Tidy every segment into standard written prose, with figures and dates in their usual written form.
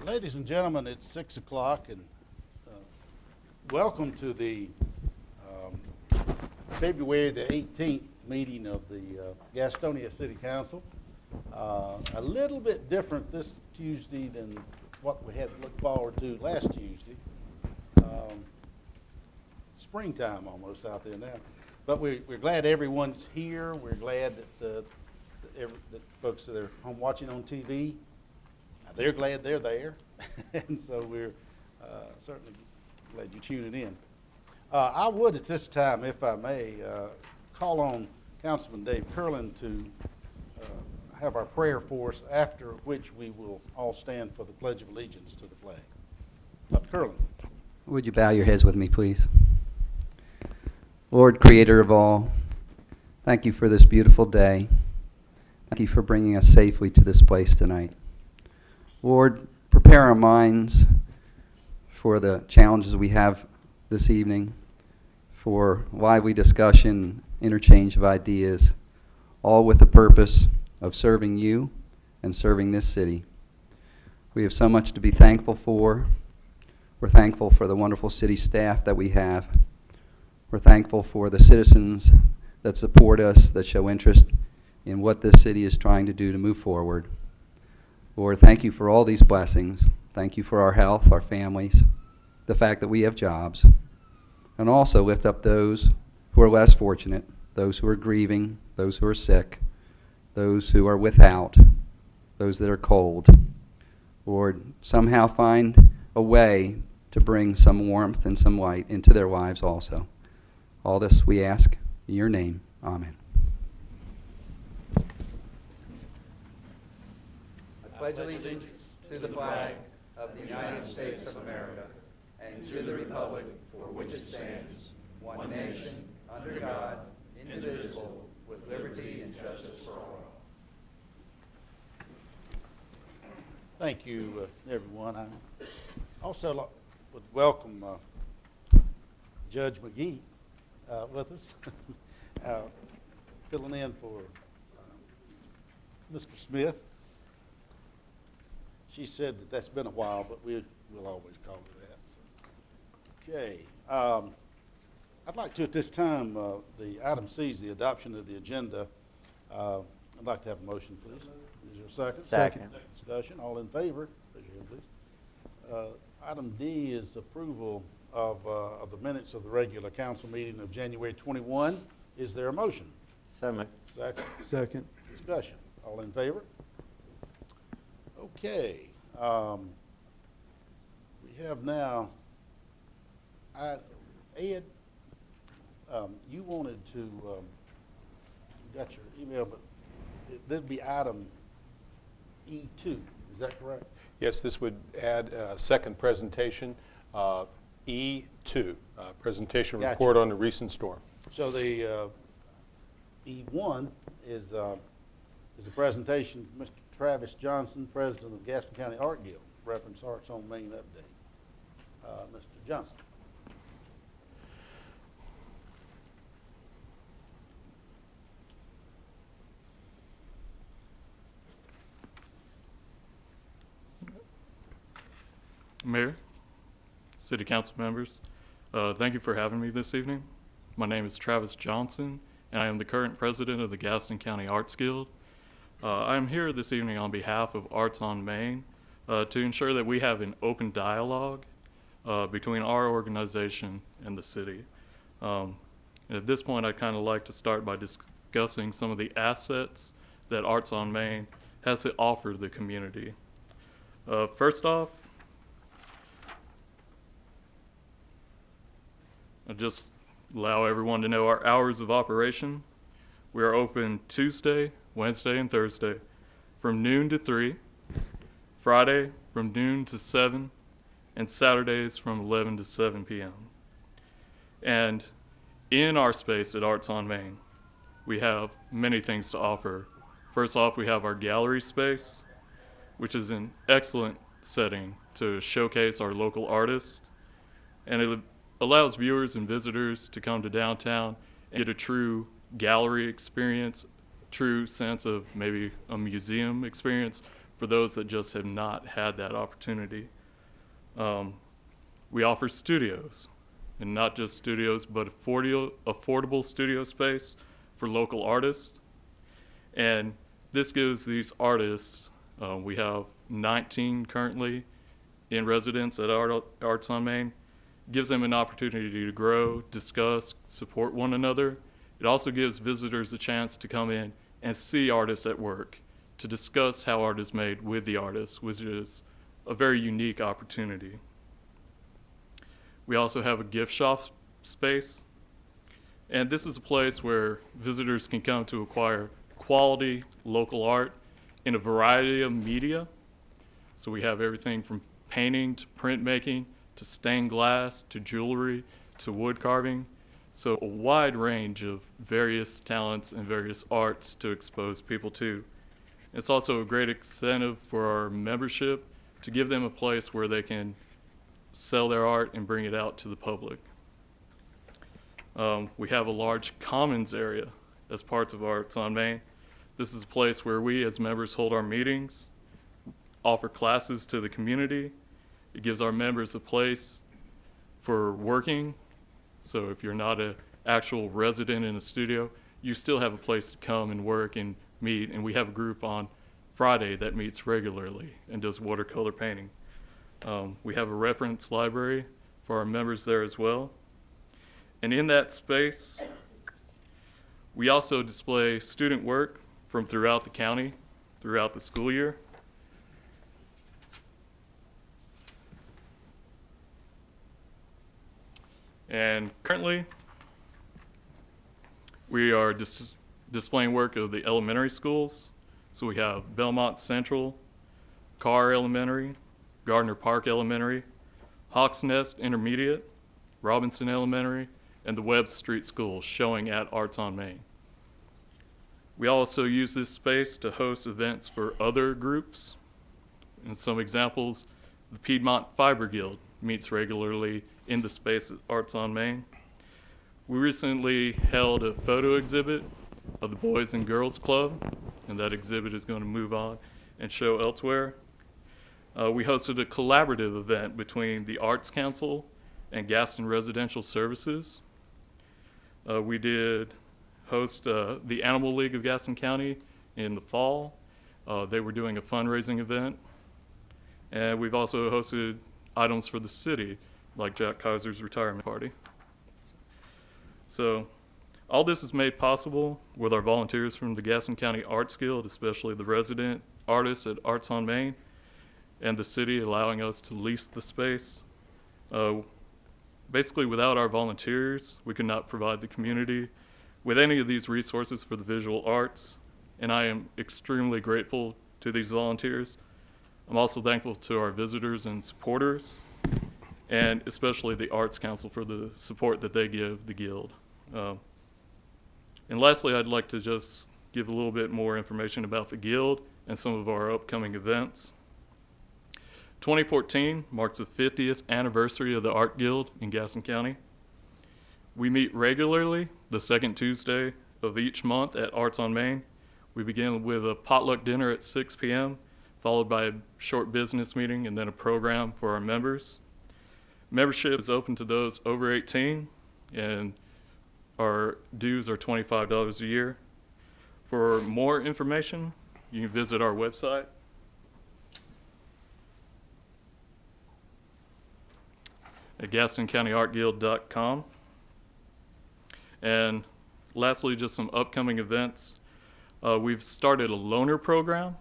Ladies and gentlemen, it's 6 o'clock, and welcome to the February the 18th meeting of the Gastonia City Council. A little bit different this Tuesday than what we had to look forward to last Tuesday. Springtime almost out there now. But we're glad everyone's here. We're glad that that folks that are home watching on TV, they're glad they're there. And so we're certainly glad you're tuning in. I would at this time, if I may, call on Councilman Dave Curlin to have our prayer for us, after which we will all stand for the Pledge of Allegiance to the flag. Dr. Curlin. Would you bow your heads with me, please? Lord, Creator of all, thank you for this beautiful day. Thank you for bringing us safely to this place tonight. Lord, prepare our minds for the challenges we have this evening, for lively discussion, interchange of ideas, all with the purpose of serving you and serving this city. We have so much to be thankful for. We're thankful for the wonderful city staff that we have. We're thankful for the citizens that support us, that show interest in what this city is trying to do to move forward. Lord, thank you for all these blessings. Thank you for our health, our families, the fact that we have jobs. And also lift up those who are less fortunate, those who are grieving, those who are sick, those who are without, those that are cold. Lord, somehow find a way to bring some warmth and some light into their lives also. All this we ask in your name. Amen. I pledge allegiance to the flag of the United States of America and to the republic for which it stands, one nation, under God, indivisible, with liberty and justice for all. Thank you, everyone. I also would welcome Judge McGee with us, filling in for Mr. Smith. She said that that's been a while, but we'll always call her that. So. Okay. I'd like to, at this time, the item C is the adoption of the agenda. I'd like to have a motion, please. Is there a second? Second. Discussion. All in favor? Raise your hand, please. Item D is approval of the minutes of the regular council meeting of January 21. Is there a motion? So moved. Second. Second. Discussion. All in favor? Okay. We have now, Ed, you wanted to, you got your email, but there'd be item E2. Is that correct? Yes, this would add a second presentation, E2, presentation Gotcha. report on the recent storm. So the E1 is a presentation from Mr. Travis Johnson, President of the Gaston County Art Guild, reference Arts on Main update. Mr. Johnson. Mayor, City Council members, thank you for having me this evening. My name is Travis Johnson, and I am the current president of the Gaston County Arts Guild. I am here this evening on behalf of Arts on Main to ensure that we have an open dialogue between our organization and the city. And at this point, I'd kind of like to start by discussing some of the assets that Arts on Main has to offer the community. First off, I'll just allow everyone to know our hours of operation. We are open Tuesday, Wednesday, and Thursday from noon to 3, Friday from noon to 7, and Saturdays from 11 to 7 p.m. And in our space at Arts on Main, we have many things to offer. First off, we have our gallery space, which is an excellent setting to showcase our local artists, and it allows viewers and visitors to come to downtown and get a true gallery experience, true sense of maybe a museum experience for those that just have not had that opportunity. We offer studios, and not just studios, but affordable studio space for local artists. And this gives these artists, we have 19 currently in residence at Arts on Main, gives them an opportunity to grow, discuss, support one another. It also gives visitors a chance to come in and see artists at work, to discuss how art is made with the artists, which is a very unique opportunity. We also have a gift shop space, and this is a place where visitors can come to acquire quality local art in a variety of media. So we have everything from painting to printmaking to stained glass to jewelry to wood carving. So a wide range of various talents and various arts to expose people to. It's also a great incentive for our membership to give them a place where they can sell their art and bring it out to the public. We have a large commons area as parts of Arts on Main. This is a place where we as members hold our meetings, offer classes to the community. It gives our members a place for working. So if you're not an actual resident in a studio, you still have a place to come and work and meet. And we have a group on Friday that meets regularly and does watercolor painting. We have a reference library for our members there as well. And in that space, we also display student work from throughout the county, throughout the school year. And currently, we are displaying work of the elementary schools. So we have Belmont Central, Carr Elementary, Gardner Park Elementary, Hawks Nest Intermediate, Robinson Elementary, and the Webb Street School showing at Arts on Main. We also use this space to host events for other groups. And some examples, the Piedmont Fiber Guild meets regularly in the space at Arts on Main. We recently held a photo exhibit of the Boys and Girls Club, and that exhibit is going to move on and show elsewhere. We hosted a collaborative event between the Arts Council and Gaston Residential Services. We did host the Animal League of Gaston County in the fall. They were doing a fundraising event. And we've also hosted items for the city, like Jack Kaiser's retirement party. So all this is made possible with our volunteers from the Gaston County Arts Guild, especially the resident artists at Arts on Main, and the city allowing us to lease the space. Basically, without our volunteers, we could not provide the community with any of these resources for the visual arts, and I am extremely grateful to these volunteers. I'm also thankful to our visitors and supporters, and especially the Arts Council for the support that they give the Guild. And lastly, I'd like to just give a little bit more information about the Guild and some of our upcoming events. 2014 marks the 50th anniversary of the Art Guild in Gaston County. We meet regularly the second Tuesday of each month at Arts on Main. We begin with a potluck dinner at 6 p.m., followed by a short business meeting and then a program for our members. Membership is open to those over 18, and our dues are $25 a year. For more information, you can visit our website. At GastonCountyArtGuild.com. And lastly, just some upcoming events. We've started a loaner program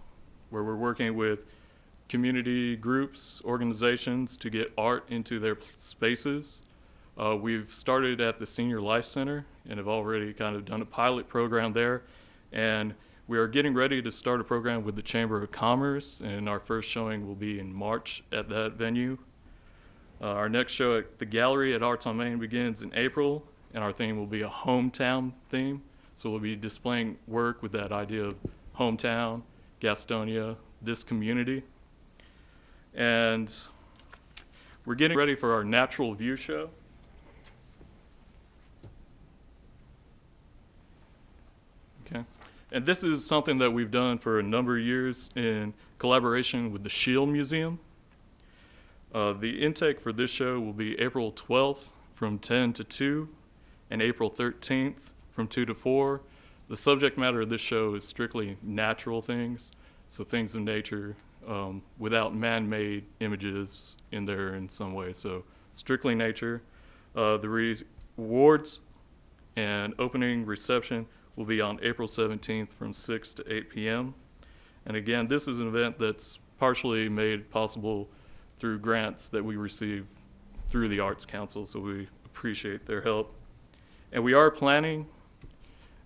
where we're working with community groups, organizations to get art into their spaces. We've started at the Senior Life Center and have already kind of done a pilot program there. And we are getting ready to start a program with the Chamber of Commerce, and our first showing will be in March at that venue. Our next show at the Gallery at Arts on Main begins in April, and our theme will be a hometown theme. So we'll be displaying work with that idea of hometown, Gastonia, this community. And we're getting ready for our Natural View show. Okay. And this is something that we've done for a number of years in collaboration with the Shield Museum. The intake for this show will be April 12th from 10 to 2 and April 13th from 2 to 4. The subject matter of this show is strictly natural things, so things of nature without man-made images in there in some way. So strictly nature. The rewards and opening reception will be on April 17th from 6 to 8 p.m. And again, this is an event that's partially made possible through grants that we receive through the Arts Council, so we appreciate their help. And we are planning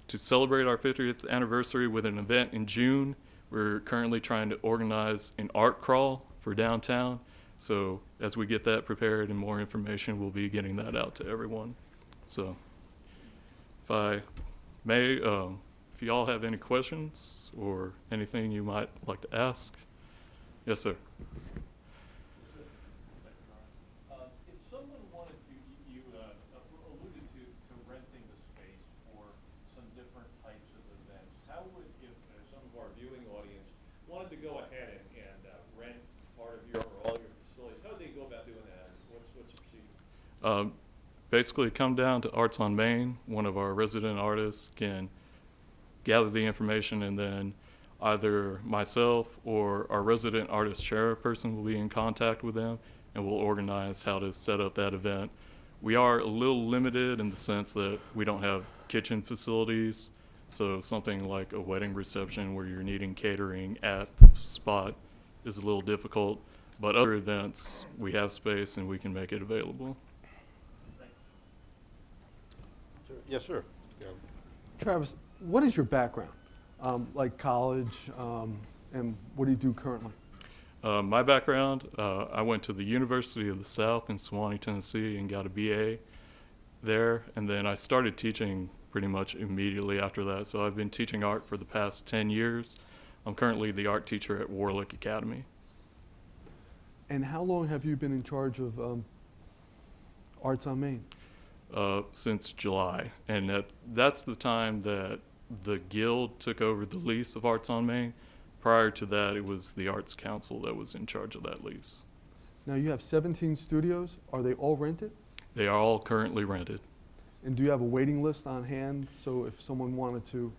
to celebrate our 50th anniversary with an event in June. We're currently trying to organize an art crawl for downtown. So as we get that prepared and more information, we'll be getting that out to everyone. So if I may, if you all have any questions or anything you might like to ask. Yes, sir. If someone wanted to, you alluded to renting the space for some different types of events. How would, if some of our viewing audience wanted to go ahead and rent part of your or all your facilities, how would they go about doing that? What's the procedure? Basically come down to Arts on Main. One of our resident artists can gather the information, and then either myself or our resident artist chairperson will be in contact with them, and we'll organize how to set up that event. We are a little limited in the sense that we don't have kitchen facilities, so something like a wedding reception where you're needing catering at the spot is a little difficult, but other events, we have space and we can make it available. Yes, sir. Travis, what is your background? Like college, and what do you do currently? My background, I went to the University of the South in Sewanee, Tennessee, and got a BA there, and then I started teaching pretty much immediately after that. So I've been teaching art for the past 10 years. I'm currently the art teacher at Warlick Academy. And how long have you been in charge of Arts on Main? Since July, and that's the time that the Guild took over the lease of Arts on Main. Prior to that, it was the Arts Council that was in charge of that lease. Now you have 17 studios. Are they all rented? They are all currently rented. And do you have a waiting list on hand? So if someone wanted to,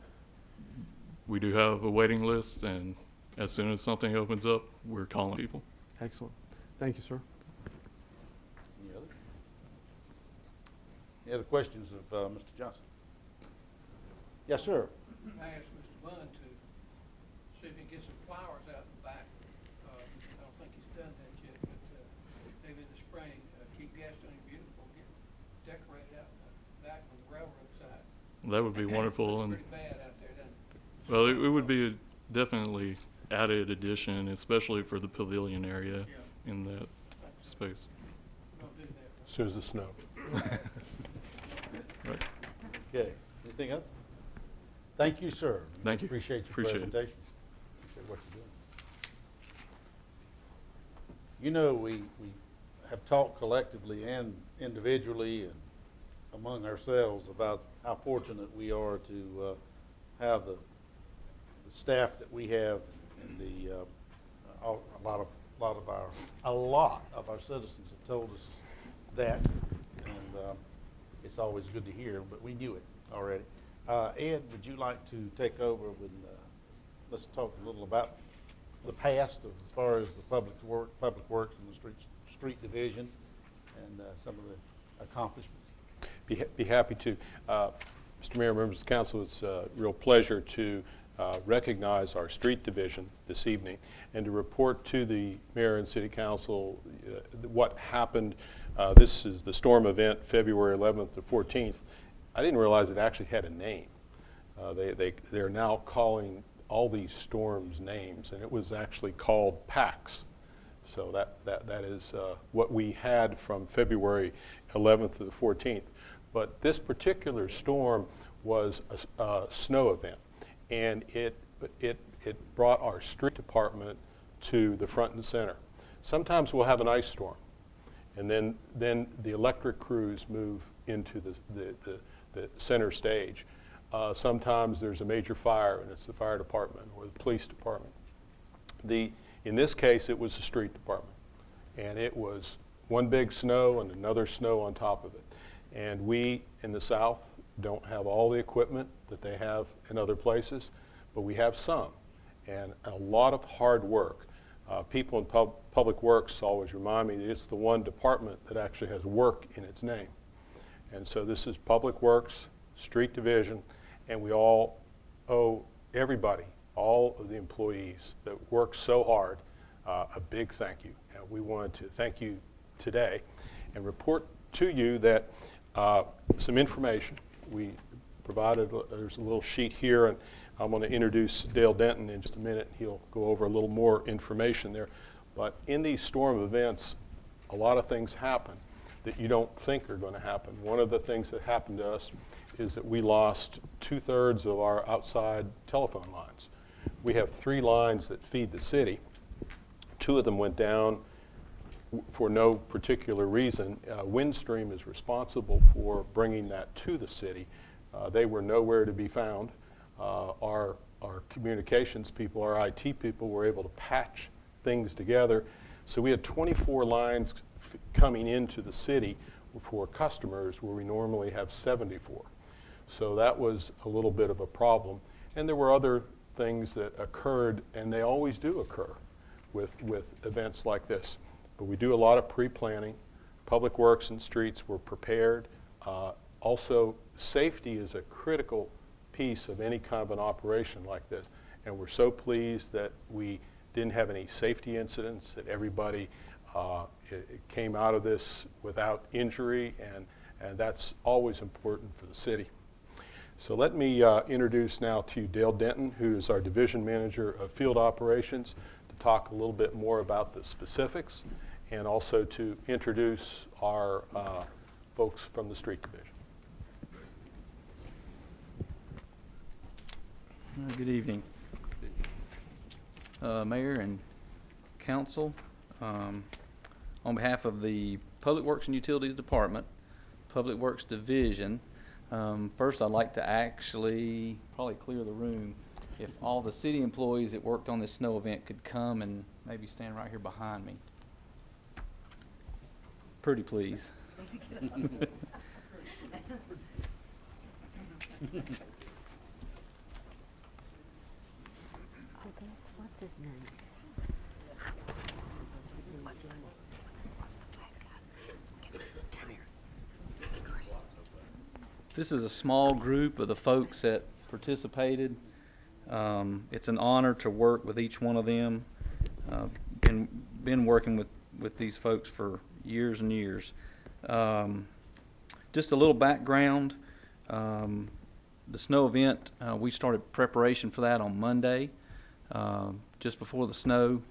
We do have a waiting list, and as soon as something opens up, we're calling people. excellent. Thank you, sir. Any other questions of Mr. Johnson? Yes, sir. I asked Mr. Bunn to see if he can get some flowers out in the back. I don't think he's done that yet, but maybe in the spring, keep Gastonia beautiful, get decorated out in the back on the railroad side. That would be wonderful. And Pretty bad out there, doesn't it? well, it would be a definitely added addition, especially for the pavilion area in that space. We're gonna do that. As soon as the snow. Right. Okay. Anything else? Thank you, sir. Thank you. Appreciate your Appreciate it. presentation. Appreciate what you're doing. You know, we have talked collectively and individually and among ourselves about how fortunate we are to have the staff that we have, and a lot of our citizens have told us that, and it's always good to hear, but we knew it already. Ed, would you like to take over with, let's talk a little about the past as far as the public works and the street division and some of the accomplishments? Be happy to. Mr. Mayor, members of the council, it's a real pleasure to recognize our street division this evening and to report to the mayor and city council what happened. This is the storm event, February 11th to 14th. I didn't realize it actually had a name. They're now calling all these storms names, and it was actually called PAX. So that is what we had from February 11th to the 14th. But this particular storm was a snow event, and it brought our street department to the front and center. Sometimes we'll have an ice storm, and then the electric crews move into the center stage. Sometimes there's a major fire, and it's the fire department or the police department. In this case, it was the street department. And it was one big snow and another snow on top of it. And we in the South don't have all the equipment that they have in other places, but we have some. And a lot of hard work. People in Public Works always remind me that it's the one department that actually has work in its name. And so this is Public Works, Street Division, and we all owe everybody, all of the employees that work so hard, a big thank you. And we wanted to thank you today and report to you that some information we provided. There's a little sheet here, and I'm going to introduce Dale Denton in just a minute. He'll go over a little more information there. But in these storm events, a lot of things happen that you don't think are going to happen. One of the things that happened to us is that we lost 2/3 of our outside telephone lines. We have 3 lines that feed the city. 2 of them went down for no particular reason. Windstream is responsible for bringing that to the city. They were nowhere to be found. Our communications people, our IT people, were able to patch things together. So we had 24 lines coming into the city for customers where we normally have 74. So that was a little bit of a problem. And there were other things that occurred, and they always do occur with events like this. But we do a lot of pre-planning. Public Works and Streets were prepared. Also, safety is a critical piece of any kind of an operation like this. And we're so pleased that we didn't have any safety incidents, that everybody it came out of this without injury, and that's always important for the city. So let me introduce now to you Dale Denton, who is our Division Manager of Field Operations, to talk a little bit more about the specifics and also to introduce our folks from the Street Division. Good evening, Mayor and Council. On behalf of the Public Works and Utilities Department, Public Works Division, first I'd like to actually probably clear the room. If all the city employees that worked on this snow event could come and maybe stand right here behind me. Pretty please. Oh, there's, what's his name? This is a small group of the folks that participated. It's an honor to work with each one of them. Been working with these folks for years and years. Just a little background. The snow event, we started preparation for that on Monday, just before the snow.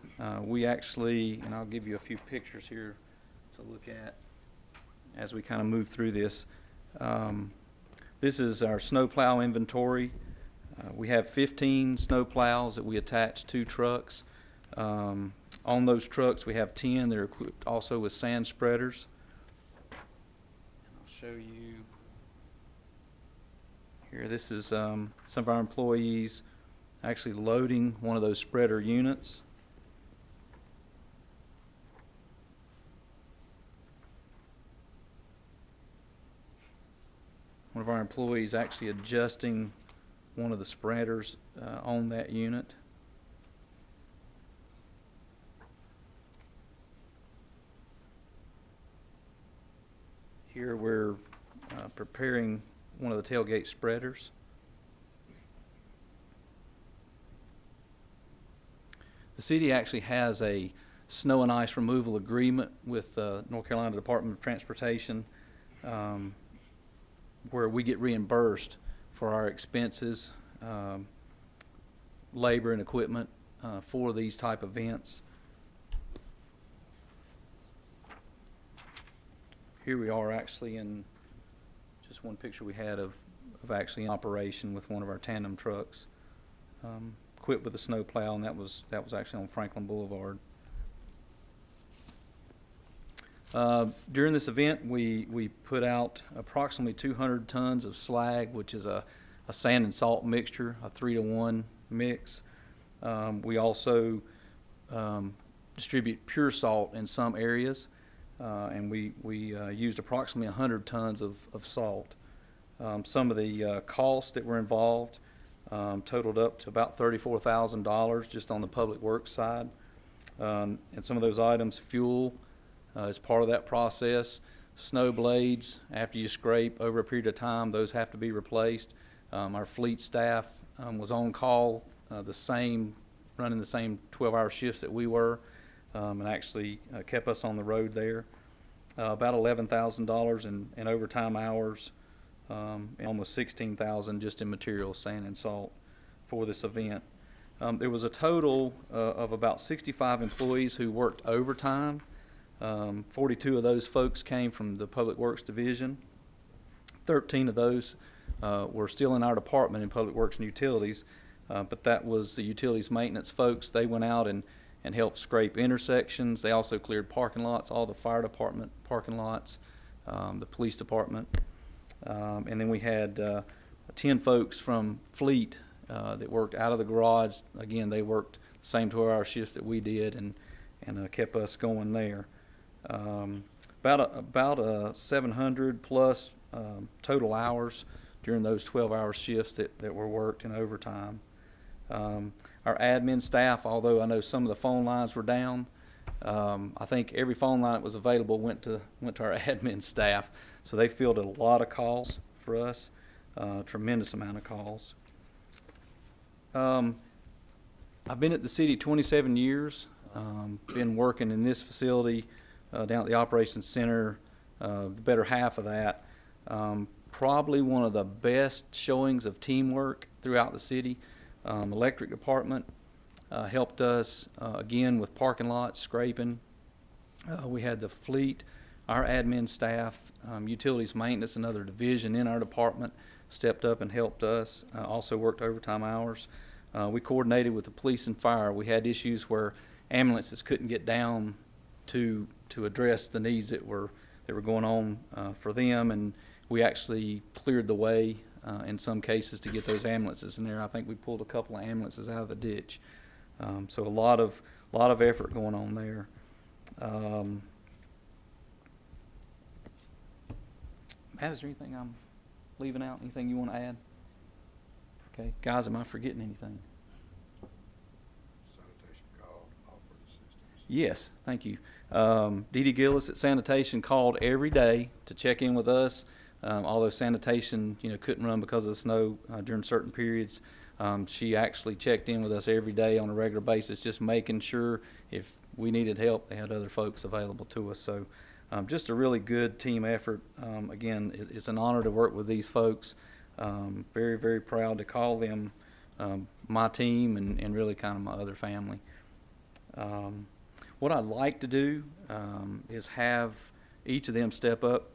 We actually, and I'll give you a few pictures here to look at as we kind of move through this. This is our snowplow inventory. We have 15 snowplows that we attach to trucks. On those trucks, we have 10 that are equipped also with sand spreaders. And I'll show you here. This is some of our employees actually loading one of those spreader units. One of our employees actually adjusting one of the spreaders on that unit. Here we're preparing one of the tailgate spreaders. The city actually has a snow and ice removal agreement with North Carolina Department of Transportation, where we get reimbursed for our expenses, labor and equipment for these type events. Here we are actually in just one picture we had of actually in operation with one of our tandem trucks, equipped with a snow plow, and that was actually on Franklin Boulevard. During this event, we put out approximately 200 tons of slag, which is a sand and salt mixture, a 3-to-1 mix. We also distribute pure salt in some areas, and we used approximately 100 tons of salt. Some of the costs that were involved totaled up to about $34,000 just on the public works side. And some of those items, fuel is part of that process. Snow blades, after you scrape over a period of time, those have to be replaced. Our fleet staff was on call, running the same 12-hour shifts that we were, and actually kept us on the road there. About $11,000 in overtime hours, and almost $16,000 just in materials, sand and salt for this event. There was a total of about 65 employees who worked overtime. 42 of those folks came from the Public Works Division. 13 of those were still in our department in Public Works and Utilities, but that was the utilities maintenance folks. They went out and helped scrape intersections. They also cleared parking lots, all the fire department parking lots, the police department. And then we had 10 folks from Fleet that worked out of the garage. Again, they worked the same 12-hour shifts that we did and kept us going there. About 700 plus total hours during those 12-hour shifts that were worked in overtime. Our admin staff, although I know some of the phone lines were down, I think every phone line that was available went to our admin staff. So they fielded a lot of calls for us, tremendous amount of calls. I've been at the city 27 years, been working in this facility down at the Operations Center, the better half of that. Probably one of the best showings of teamwork throughout the city. Electric department helped us again with parking lots, scraping. We had the fleet, our admin staff, utilities maintenance, another division in our department stepped up and helped us, also worked overtime hours. We coordinated with the police and fire. We had issues where ambulances couldn't get down to address the needs that were going on for them, and we actually cleared the way in some cases to get those ambulances in there. I think we pulled a couple of ambulances out of the ditch. So a lot of effort going on there. Matt, is there anything I'm leaving out? Anything you want to add? Okay, guys, am I forgetting anything? Sanitation called, offered assistance. Yes, thank you. Dee Dee Gillis at Sanitation called every day to check in with us. Although sanitation, couldn't run because of the snow during certain periods, she actually checked in with us every day on a regular basis, just making sure if we needed help, they had other folks available to us. So just a really good team effort. Again, it's an honor to work with these folks. Very, very proud to call them my team and really kind of my other family. What I'd like to do is have each of them step up.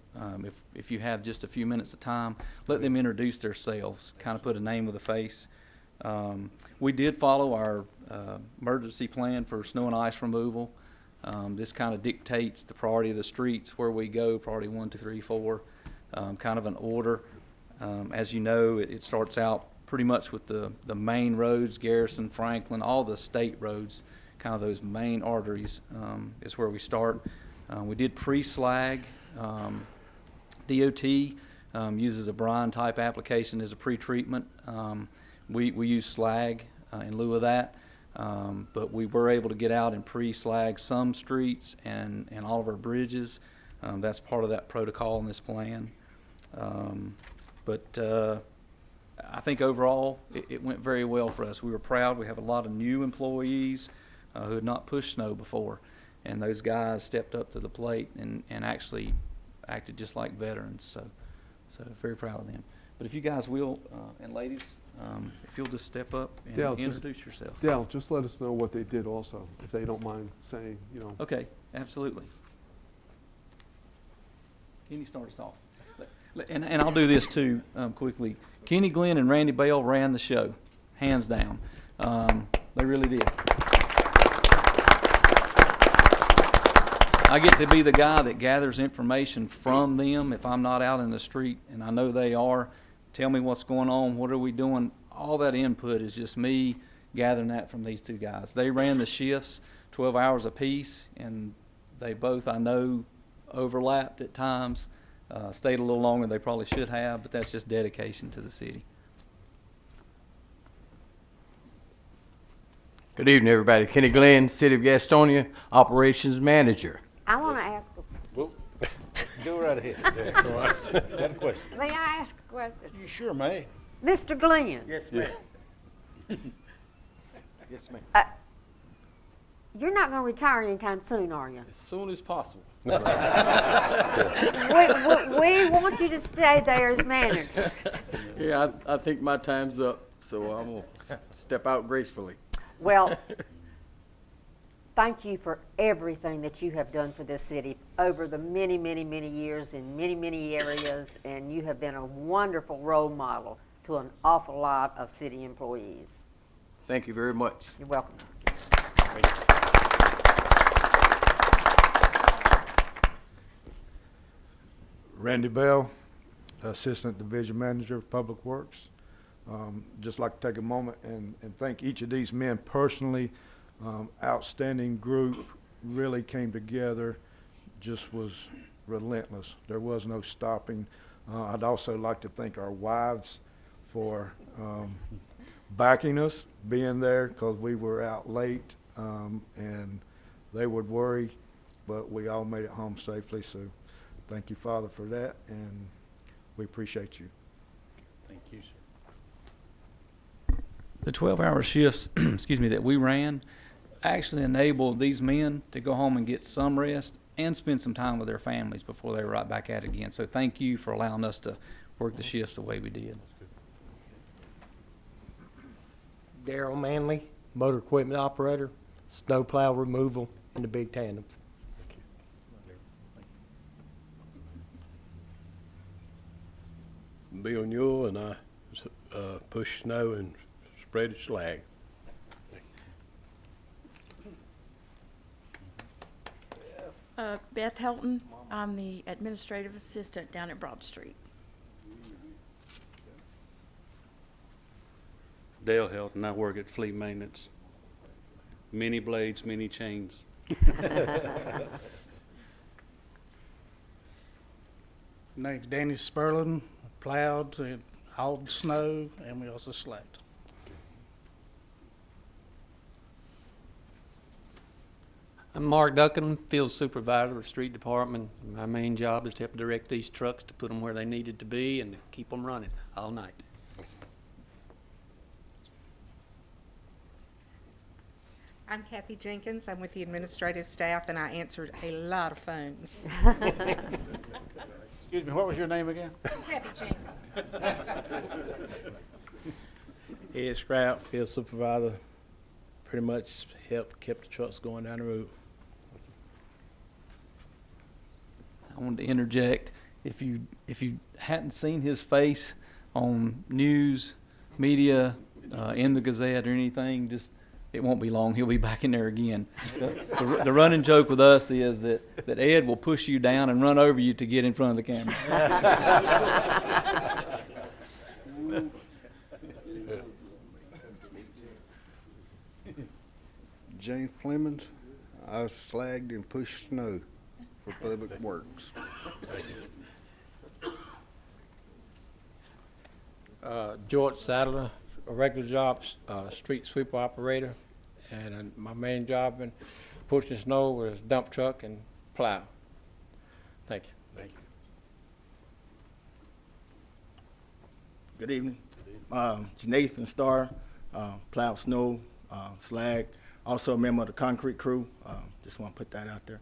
If you have just a few minutes of time, let them introduce themselves, kind of put a name with a face. We did follow our emergency plan for snow and ice removal. This kind of dictates the priority of the streets where we go, priority 1, 2, 3, 4, kind of an order. As you know, it starts out pretty much with the main roads, Garrison, Franklin, all the state roads, kind of those main arteries is where we start. We did pre-slag. DOT uses a brine type application as a pre-treatment. We use slag in lieu of that, but we were able to get out and pre-slag some streets and all of our bridges. That's part of that protocol in this plan. But I think overall it went very well for us. We were proud. We have a lot of new employees who had not pushed snow before, and those guys stepped up to the plate and actually acted just like veterans. So very proud of them. But if you guys will, and ladies, if you'll just step up and Dale, introduce yourself. Dale, just let us know what they did also, if they don't mind saying, Okay, absolutely. Kenny, start us off. And I'll do this too quickly. Kenny Glenn and Randy Bell ran the show, hands down. They really did. I get to be the guy that gathers information from them if I'm not out in the street, and I know they are. Tell me what's going on, what are we doing? All that input is just me gathering that from these two guys. They ran the shifts 12 hours apiece, and they both, I know, overlapped at times, stayed a little longer than they probably should have, but that's just dedication to the city. Good evening, everybody. Kenny Glenn, City of Gastonia, Operations Manager. I want to ask, Well, go right ahead. Got a question? may I ask a question? You sure may. Mr. Glenn, Yes, ma'am. Yes, ma'am. you're not going to retire anytime soon, are you? As soon as possible. we want you to stay there as manager. Yeah, I think my time's up, so I'm going to step out gracefully. Well, thank you for everything that you have done for this city over the many, many, many years in many, many areas, and you have been a wonderful role model to an awful lot of city employees. Thank you very much. You're welcome. Randy Bell, Assistant Division Manager of Public Works. Just like to take a moment and thank each of these men personally. Outstanding group, really came together, just was relentless. There was no stopping. I'd also like to thank our wives for backing us, being there, because we were out late, and they would worry, but we all made it home safely. So thank you, Father, for that, and we appreciate you. Thank you, sir. The 12-hour shifts, excuse me, that we ran actually enabled these men to go home and get some rest and spend some time with their families before they were right back at it again. So thank you for allowing us to work the shifts the way we did. Daryl Manley, motor equipment operator, snowplow removal, and the big tandems. Bill Newell, and I push snow and spread slag. Beth Helton, I'm the administrative assistant down at Broad Street. Dale Helton, I work at Fleet Maintenance. Many blades, many chains. Name's Danny Sperlin, plowed and hauled snow, and we also slacked. I'm Mark Duncan, field supervisor of street department. My main job is to help direct these trucks to put them where they needed to be and to keep them running all night. I'm Kathy Jenkins. I'm with the administrative staff, and I answered a lot of phones. Excuse me, what was your name again? Kathy Jenkins. Ed Strout, field supervisor, pretty much kept the trucks going down the road. I wanted to interject. If you hadn't seen his face on news, media, in the Gazette or anything, just it won't be long. He'll be back in there again. The running joke with us is that Ed will push you down and run over you to get in front of the camera. James Clemens, I slagged and pushed snow for Public Works. George Sadler, a regular job, street sweeper operator, and my main job in pushing snow was dump truck and plow. Thank you. Thank you. Good evening. Nathan Starr, plow snow, slag. Also a member of the concrete crew. Just want to put that out there.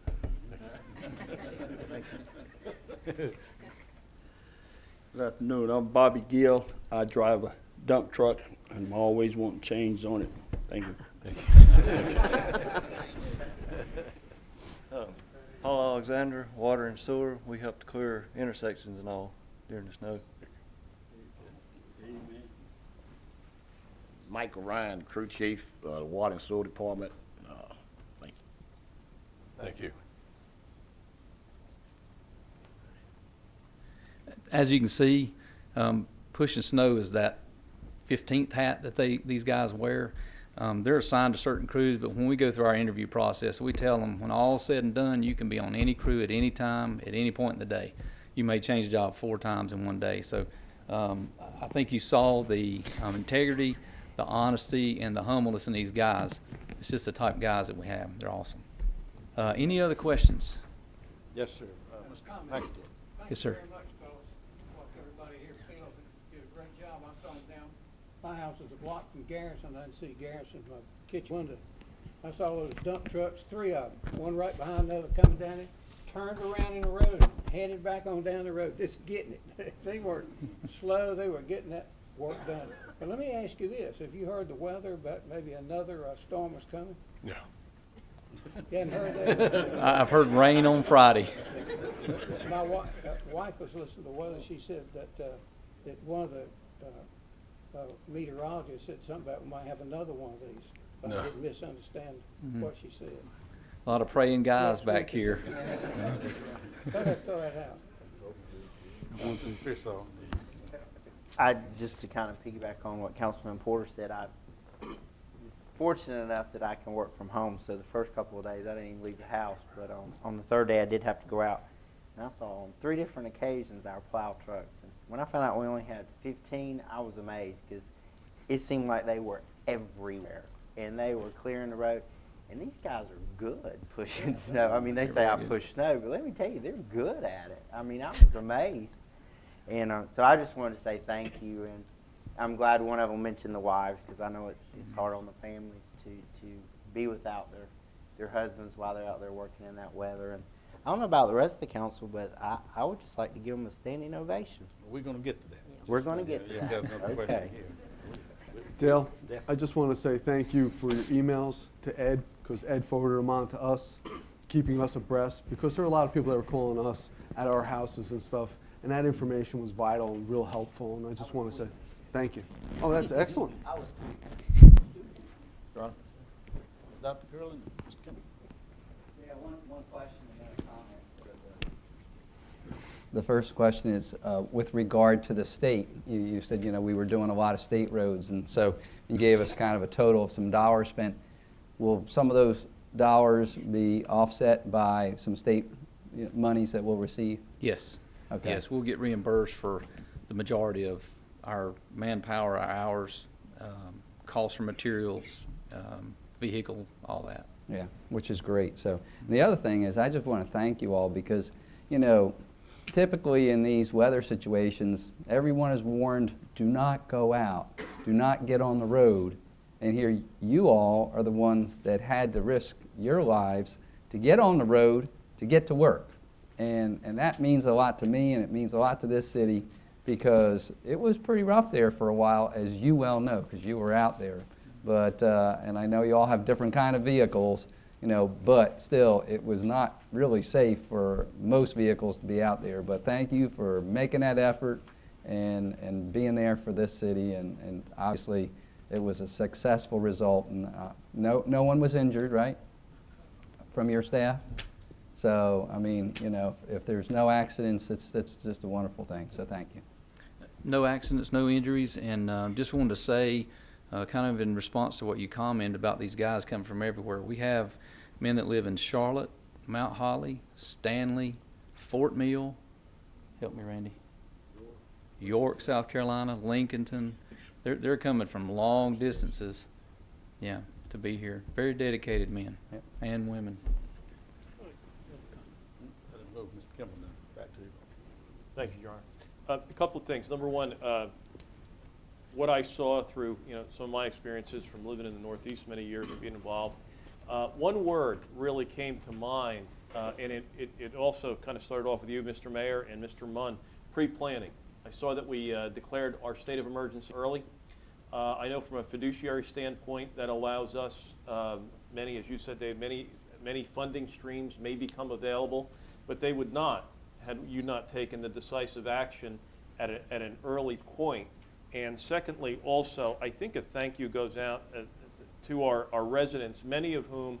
Good afternoon. I'm Bobby Gill. I drive a dump truck, and I'm always wanting change on it. Thank you. Thank you. Paul Alexander, water and sewer. We help to clear intersections and all during the snow. Michael Ryan, crew chief, water and sewer department. Thank you. Thank you. As you can see, pushing snow is that 15th hat that these guys wear. They're assigned to certain crews, but when we go through our interview process, we tell them when all's said and done, you can be on any crew at any time, at any point in the day. You may change the job 4 times in one day. So I think you saw the integrity, the honesty, and the humbleness in these guys. It's just the type of guys that we have. They're awesome. Any other questions? Yes, sir. Mr. McIntyre. Yes, sir. Thank you very much, fellas. What everybody here feels, you did a great job. I'm coming down. My house is a block from Garrison. I didn't see Garrison from my kitchen window. I saw those dump trucks, 3 of them, one right behind the other, coming down it, turned around in the road, headed back on down the road, just getting it. They weren't slow. They were getting that work done. But let me ask you this. Have you heard the weather, but maybe another storm was coming? No. You hadn't heard that? I've heard rain on Friday. My wife was listening to the weather. She said that one of the meteorologists said something about we might have another one of these. But No. I didn't misunderstand what she said. A lot of praying guys back here. Thought I'd throw that out. Chris, Just to kind of piggyback on what Councilman Porter said, I was fortunate enough that I can work from home. So the first couple of days I didn't even leave the house, but on the third day I did have to go out. And I saw on 3 different occasions our plow trucks. And when I found out we only had 15, I was amazed because it seemed like they were everywhere. And they were clearing the road. And these guys are good pushing snow. I mean, they say I push snow, but let me tell you, they're good at it. I mean, I was amazed. And so I just wanted to say thank you. And I'm glad one of them mentioned the wives because I know it's hard on the families to be without their husbands while they're out there working in that weather. And I don't know about the rest of the council, but I would just like to give them a standing ovation. We're going to get to that. We're going to get to You that. got another question Okay. here. Dale, I just want to say thank you for your emails to Ed, because Ed forwarded them on to us, keeping us abreast, because there are a lot of people that were calling us at our houses and stuff, and that information was vital and real helpful, and I just want to say thank you. Oh, that's excellent. Ron? Dr. Curley, Mr. Kimball. Yeah, one question and then a comment. The first question is with regard to the state. You said, we were doing a lot of state roads, and so you gave us kind of a total of some dollars spent. Will some of those dollars be offset by some state monies that we'll receive? Yes. Okay. Yes, we'll get reimbursed for the majority of our manpower, our hours, costs for materials, vehicle, all that. Yeah, which is great. So the other thing is I just want to thank you all because, typically in these weather situations, everyone is warned, do not go out, do not get on the road. And here you all are the ones that had to risk your lives to get on the road, to get to work. And that means a lot to me, and it means a lot to this city because it was pretty rough there for a while, as you well know, because you were out there. But, and I know you all have different kind of vehicles, but still, it was not really safe for most vehicles to be out there. But thank you for making that effort and being there for this city, and obviously it was a successful result, and no one was injured, right, from your staff? So, I mean, if there's no accidents, that's just a wonderful thing, so thank you. No accidents, no injuries, and just wanted to say, kind of in response to what you commented about these guys coming from everywhere, we have men that live in Charlotte, Mount Holly, Stanley, Fort Mill, help me, Randy, York, South Carolina, Lincolnton. They're coming from long distances, to be here. Very dedicated men and women. Mr. Kimball, now, back to you. Thank you, Your Honor. A couple of things. Number one, what I saw through some of my experiences from living in the Northeast many years and being involved, one word really came to mind, and it also kind of started off with you, Mr. Mayor, and Mr. Munn, pre-planning. I saw that we declared our state of emergency early. I know from a fiduciary standpoint that allows us many, as you said, Dave, many funding streams may become available, but they would not had you not taken the decisive action at an early point. And secondly, also, I think a thank you goes out to our residents, many of whom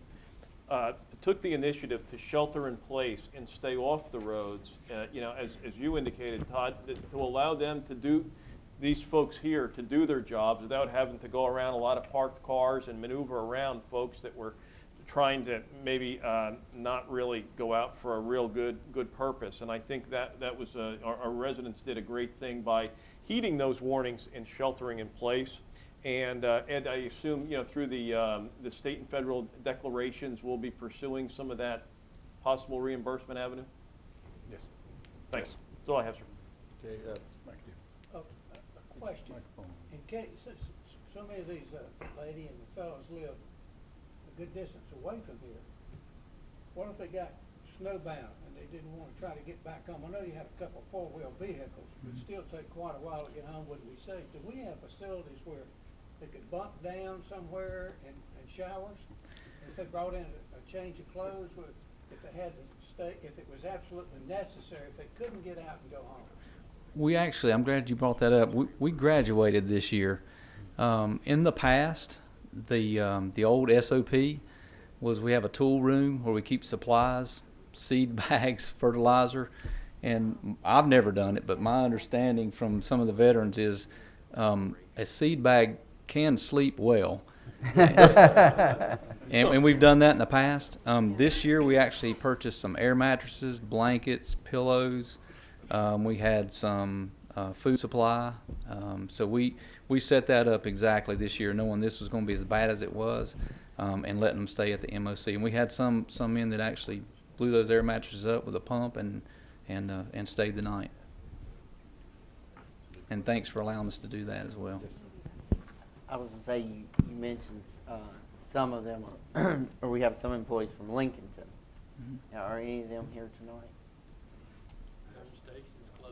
took the initiative to shelter in place and stay off the roads, as you indicated, Todd, to allow them to these folks here to do their jobs without having to go around a lot of parked cars and maneuver around folks that were trying to maybe not really go out for a real good purpose. And I think that was our residents did a great thing by heeding those warnings and sheltering in place. And Ed, I assume through the state and federal declarations, we'll be pursuing some of that possible reimbursement avenue. Yes. Thanks. Yes. That's all I have, sir. Okay, A question. In case, so many of these lady and the fellows live a good distance away from here. What if they got snowbound and they didn't want to try to get back home? I know you have a couple four-wheel vehicles, but it still take quite a while to get home. Wouldn't be safe. Do we have facilities where they could bunk down somewhere and showers? And if they brought in a change of clothes, if they had to stay, if it was absolutely necessary, if they couldn't get out and go home? We actually, I'm glad you brought that up. We graduated this year. In the past, the old SOP was we have a tool room where we keep supplies, seed bags, fertilizer, and I've never done it, but my understanding from some of the veterans is a seed bag can sleep well. and we've done that in the past. This year we actually purchased some air mattresses, blankets, pillows. We had some food supply. So we set that up exactly this year, knowing this was going to be as bad as it was, and letting them stay at the MOC. And we had some men that actually blew those air mattresses up with a pump and stayed the night. And thanks for allowing us to do that as well. I was going to say, you mentioned some of them, or we have some employees from Lincolnton. Mm-hmm. Are any of them here tonight?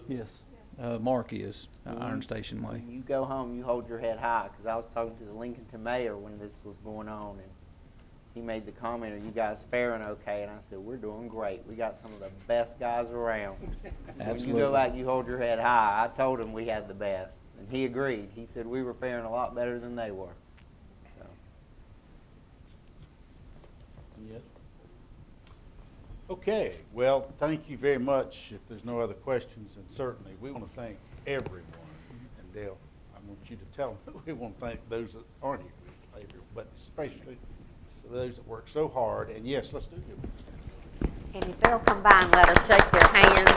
Yes. Mark is Iron Station Way. When you go home, you hold your head high, because I was talking to the Lincolnton mayor when this was going on, and he made the comment, "Are you guys faring okay?" And I said, "We're doing great. We got some of the best guys around." When you go back, you hold your head high. I told him we had the best, and he agreed. He said we were faring a lot better than they were. So. Yes. Okay, well, thank you very much. If there's no other questions, and certainly we want to thank everyone. And Dale, I want you to tell them we want to thank those that aren't here, but especially those that work so hard. And yes, let's do it. And if they'll come by and let us shake their hands.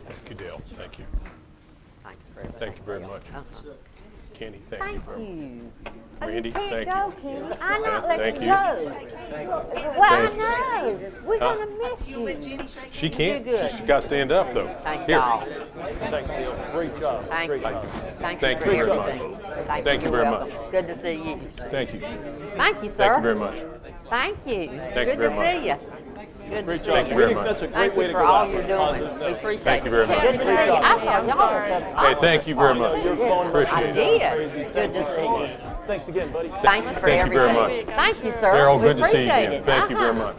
Thank you, Dale. Thank you. Thanks for everything. Thank you very much. Kenny, thank you very much. you. Randy, You can't thank go, you. Kenny. I'm not letting Thank you you. go. Well, Thank I know. We're Huh? going to miss you. She can't. You're good. She's got to stand up, though. Thank Here. y'all. Thanks, Dale. Great job. Thank Great you. job. Thank Thank you you for very much. everything. Thank you very welcome. much. Good to see you. Thank you. Thank you, sir. Thank you very much. Thank you. Thank you Good very to much. see you. Good Great to job. see Thank you very you. much. That's a great Thank way you to for go all out. you're Positive doing. We note. appreciate Thank it. you very much. Good to see you. I saw y'all at the Hey, thank you very much. You're going Appreciate I it. did. Crazy. Good to see you. Thanks again, buddy. Thank you for Thank you very everything. much. Thank you, sir. Daryl, We good to see you appreciate again. it. Thank you very much.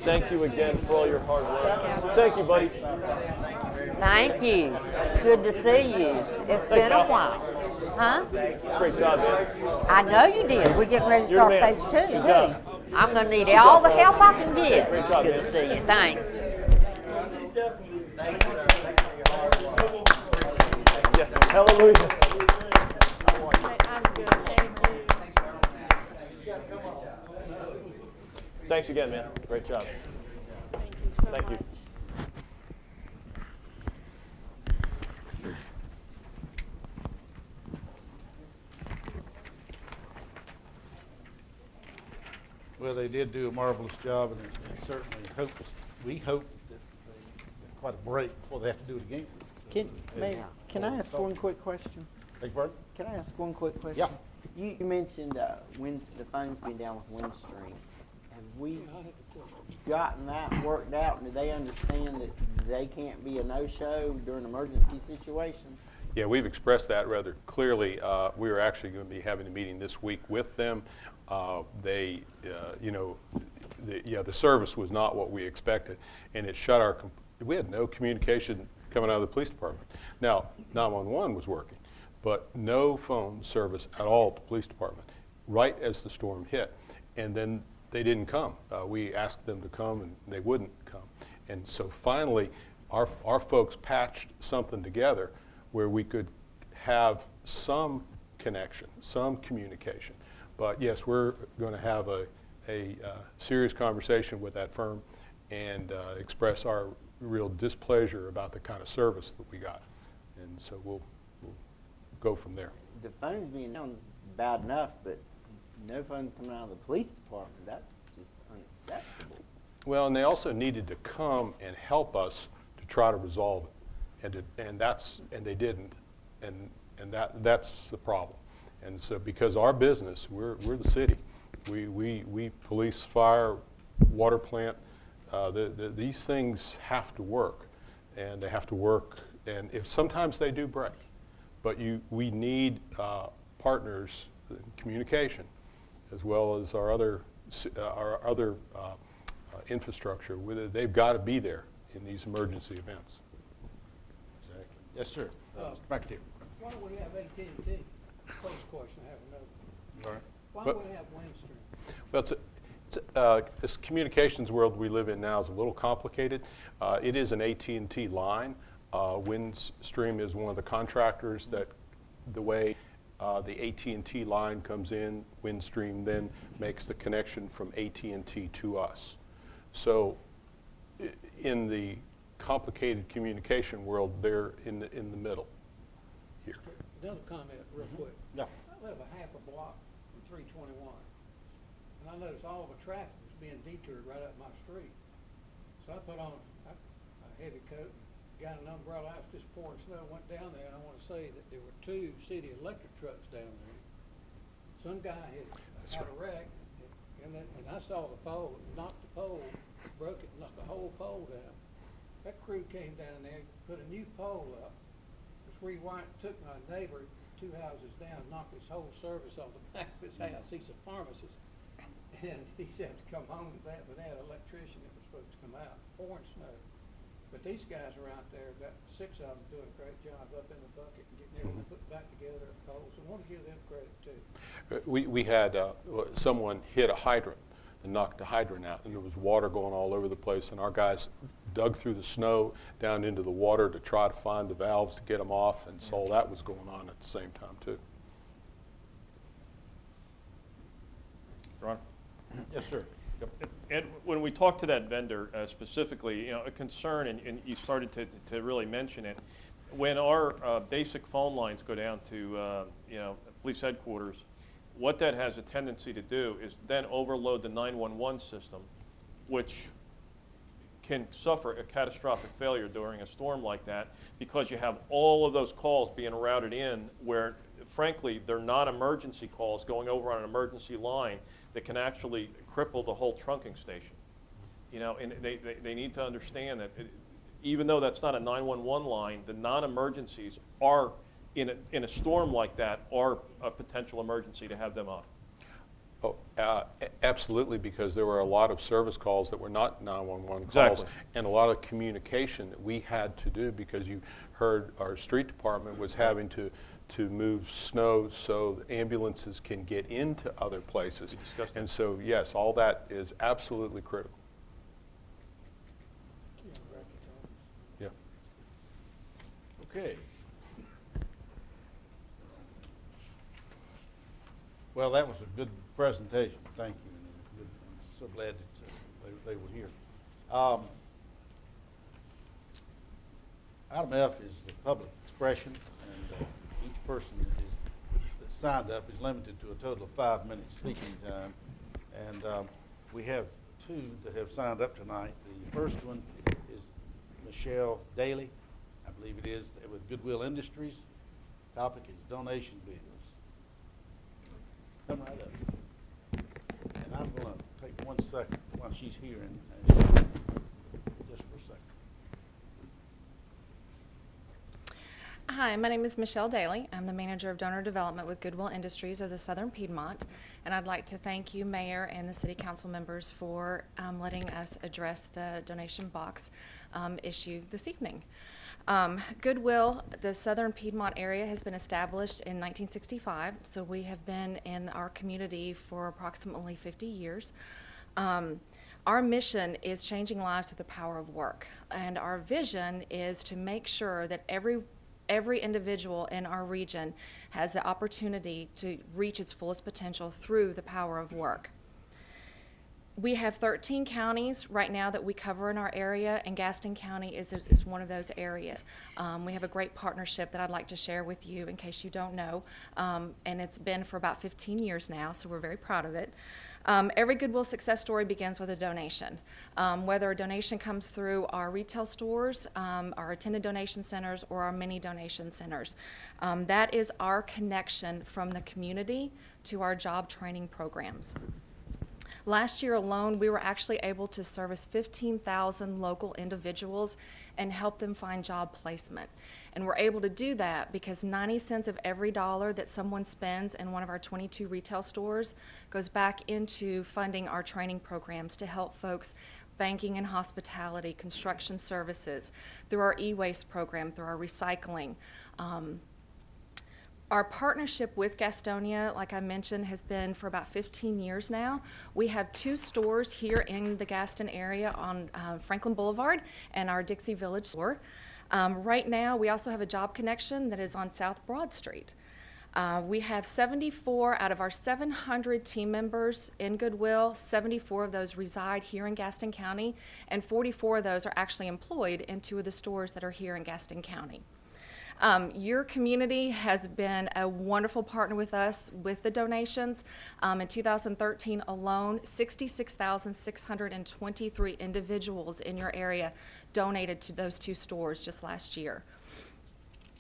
Thank you again for all your hard work. Thank you, buddy. Thank you. Good to see you. It's been a while. Huh? Great job, man. I know you did. We're getting ready to You're start the man. phase 2, Good too. job. I'm going to need all the help I can get. Great job, Good man. to see you. Thanks. Yeah. Hallelujah. Thanks again, man. Great job. Thank you. Well, they did do a marvelous job, and it certainly we hope that they get quite a break before they have to do it again. So, Mayor, can I ask one quick question? Beg your pardon? Can I ask one quick question? Yeah. You mentioned the phone's been down with Windstream. Have we gotten that worked out, and do they understand that they can't be a no-show during emergency situations? Yeah, we've expressed that rather clearly. We are actually going to be having a meeting this week with them. The service was not what we expected, and it shut we had no communication coming out of the police department. Now, 911 was working, but no phone service at all at the police department, right as the storm hit. And then they didn't come. We asked them to come, and they wouldn't come. And so finally, our folks patched something together where we could have some connection, some communication. But yes, we're going to have a serious conversation with that firm and express our real displeasure about the kind of service that we got. And so we'll go from there. The phones being down bad enough, but no phones coming out of the police department, that's just unacceptable. Well, and they also needed to come and help us to try to resolve it, and they didn't, and that's the problem. And so, because our business, we're the city, we police, fire, water plant. These things have to work, and they have to work. And if sometimes they do break, but we need partners in communication, as well as our other infrastructure. They've got to be there in these emergency events. Exactly. Yes, sir. Mr. McAteer. Why do we have AT&T? First question, I have another. All right. Why do we have Windstream? Well, this communications world we live in now is a little complicated. It is an AT&T line. Windstream is one of the contractors that the way the AT&T line comes in, Windstream then makes the connection from AT&T to us. So in the complicated communication world, they're in the middle here. Another comment real quick. Yeah. I live a half a block from 321, and I noticed all the traffic was being detoured right up my street. So I put on a heavy coat, got an umbrella. I was just pouring snow, went down there, and I want to say that there were 2 city electric trucks down there. Some guy had a wreck, and I saw the pole, knocked the pole, broke it, knocked the whole pole down. That crew came down there, put a new pole up. Rewind, took my neighbor 2 houses down, knocked his whole service on the back of his house. He's a pharmacist, and he said to come home with that, but they had an electrician that was supposed to come out, pouring snow. But these guys are out there, got 6 of them doing a great job up in the bucket and getting everything put back together at poles. So I want to give them credit too. We had someone hit a hydrant and knocked the hydrant out, and there was water going all over the place, and our guys dug through the snow down into the water to try to find the valves to get them off, and so all that was going on at the same time too. Ron? Yes, sir. And when we talked to that vendor specifically, a concern, and you started to really mention it, when our basic phone lines go down to police headquarters, what that has a tendency to do is then overload the 911 system, which can suffer a catastrophic failure during a storm like that, because you have all of those calls being routed in where, frankly, they're not emergency calls going over on an emergency line that can actually cripple the whole trunking station. And they need to understand that even though that's not a 911 line, the non-emergencies are, in a storm like that, are a potential emergency to have them on. Oh, absolutely, because there were a lot of service calls that were not 911 calls, Exactly. and a lot of communication that we had to do, because you heard our street department was having to move snow so the ambulances can get into other places. And so, yes, all that is absolutely critical. Yeah. Okay. Well, that was a good presentation. Thank you. I'm so glad that they were here. Item F is the public expression, and each person that's signed up is limited to a total of 5 minutes speaking time. And we have 2 that have signed up tonight. The first one is Michelle Daly, I believe it is, with Goodwill Industries. Topic is donation bills. Come right up. And I'm going to take 1 second while she's here, and just for a second. Hi, my name is Michelle Daly. I'm the Manager of Donor Development with Goodwill Industries of the Southern Piedmont, and I'd like to thank you, Mayor, and the City Council members for letting us address the donation box issue this evening. Goodwill, the Southern Piedmont area, has been established in 1965, so we have been in our community for approximately 50 years. Our mission is changing lives through the power of work, and our vision is to make sure that every individual in our region has the opportunity to reach its fullest potential through the power of work. We have 13 counties right now that we cover in our area, and Gaston County is one of those areas. We have a great partnership that I'd like to share with you in case you don't know, and it's been for about 15 years now, so we're very proud of it. Every Goodwill success story begins with a donation. Whether a donation comes through our retail stores, our attended donation centers, or our mini donation centers. That is our connection from the community to our job training programs. Last year alone, we were actually able to service 15,000 local individuals and help them find job placement. And we're able to do that because 90 cents of every dollar that someone spends in one of our 22 retail stores goes back into funding our training programs to help folks banking and hospitality, construction services, through our e-waste program, through our recycling. Our partnership with Gastonia, like I mentioned, has been for about 15 years now. We have 2 stores here in the Gaston area on Franklin Boulevard and our Dixie Village store. Right now, we also have a job connection that is on South Broad Street. We have 74 out of our 700 team members in Goodwill. 74 of those reside here in Gaston County, and 44 of those are actually employed in 2 of the stores that are here in Gaston County. Your community has been a wonderful partner with us with the donations. In 2013 alone, 66,623 individuals in your area donated to those 2 stores just last year.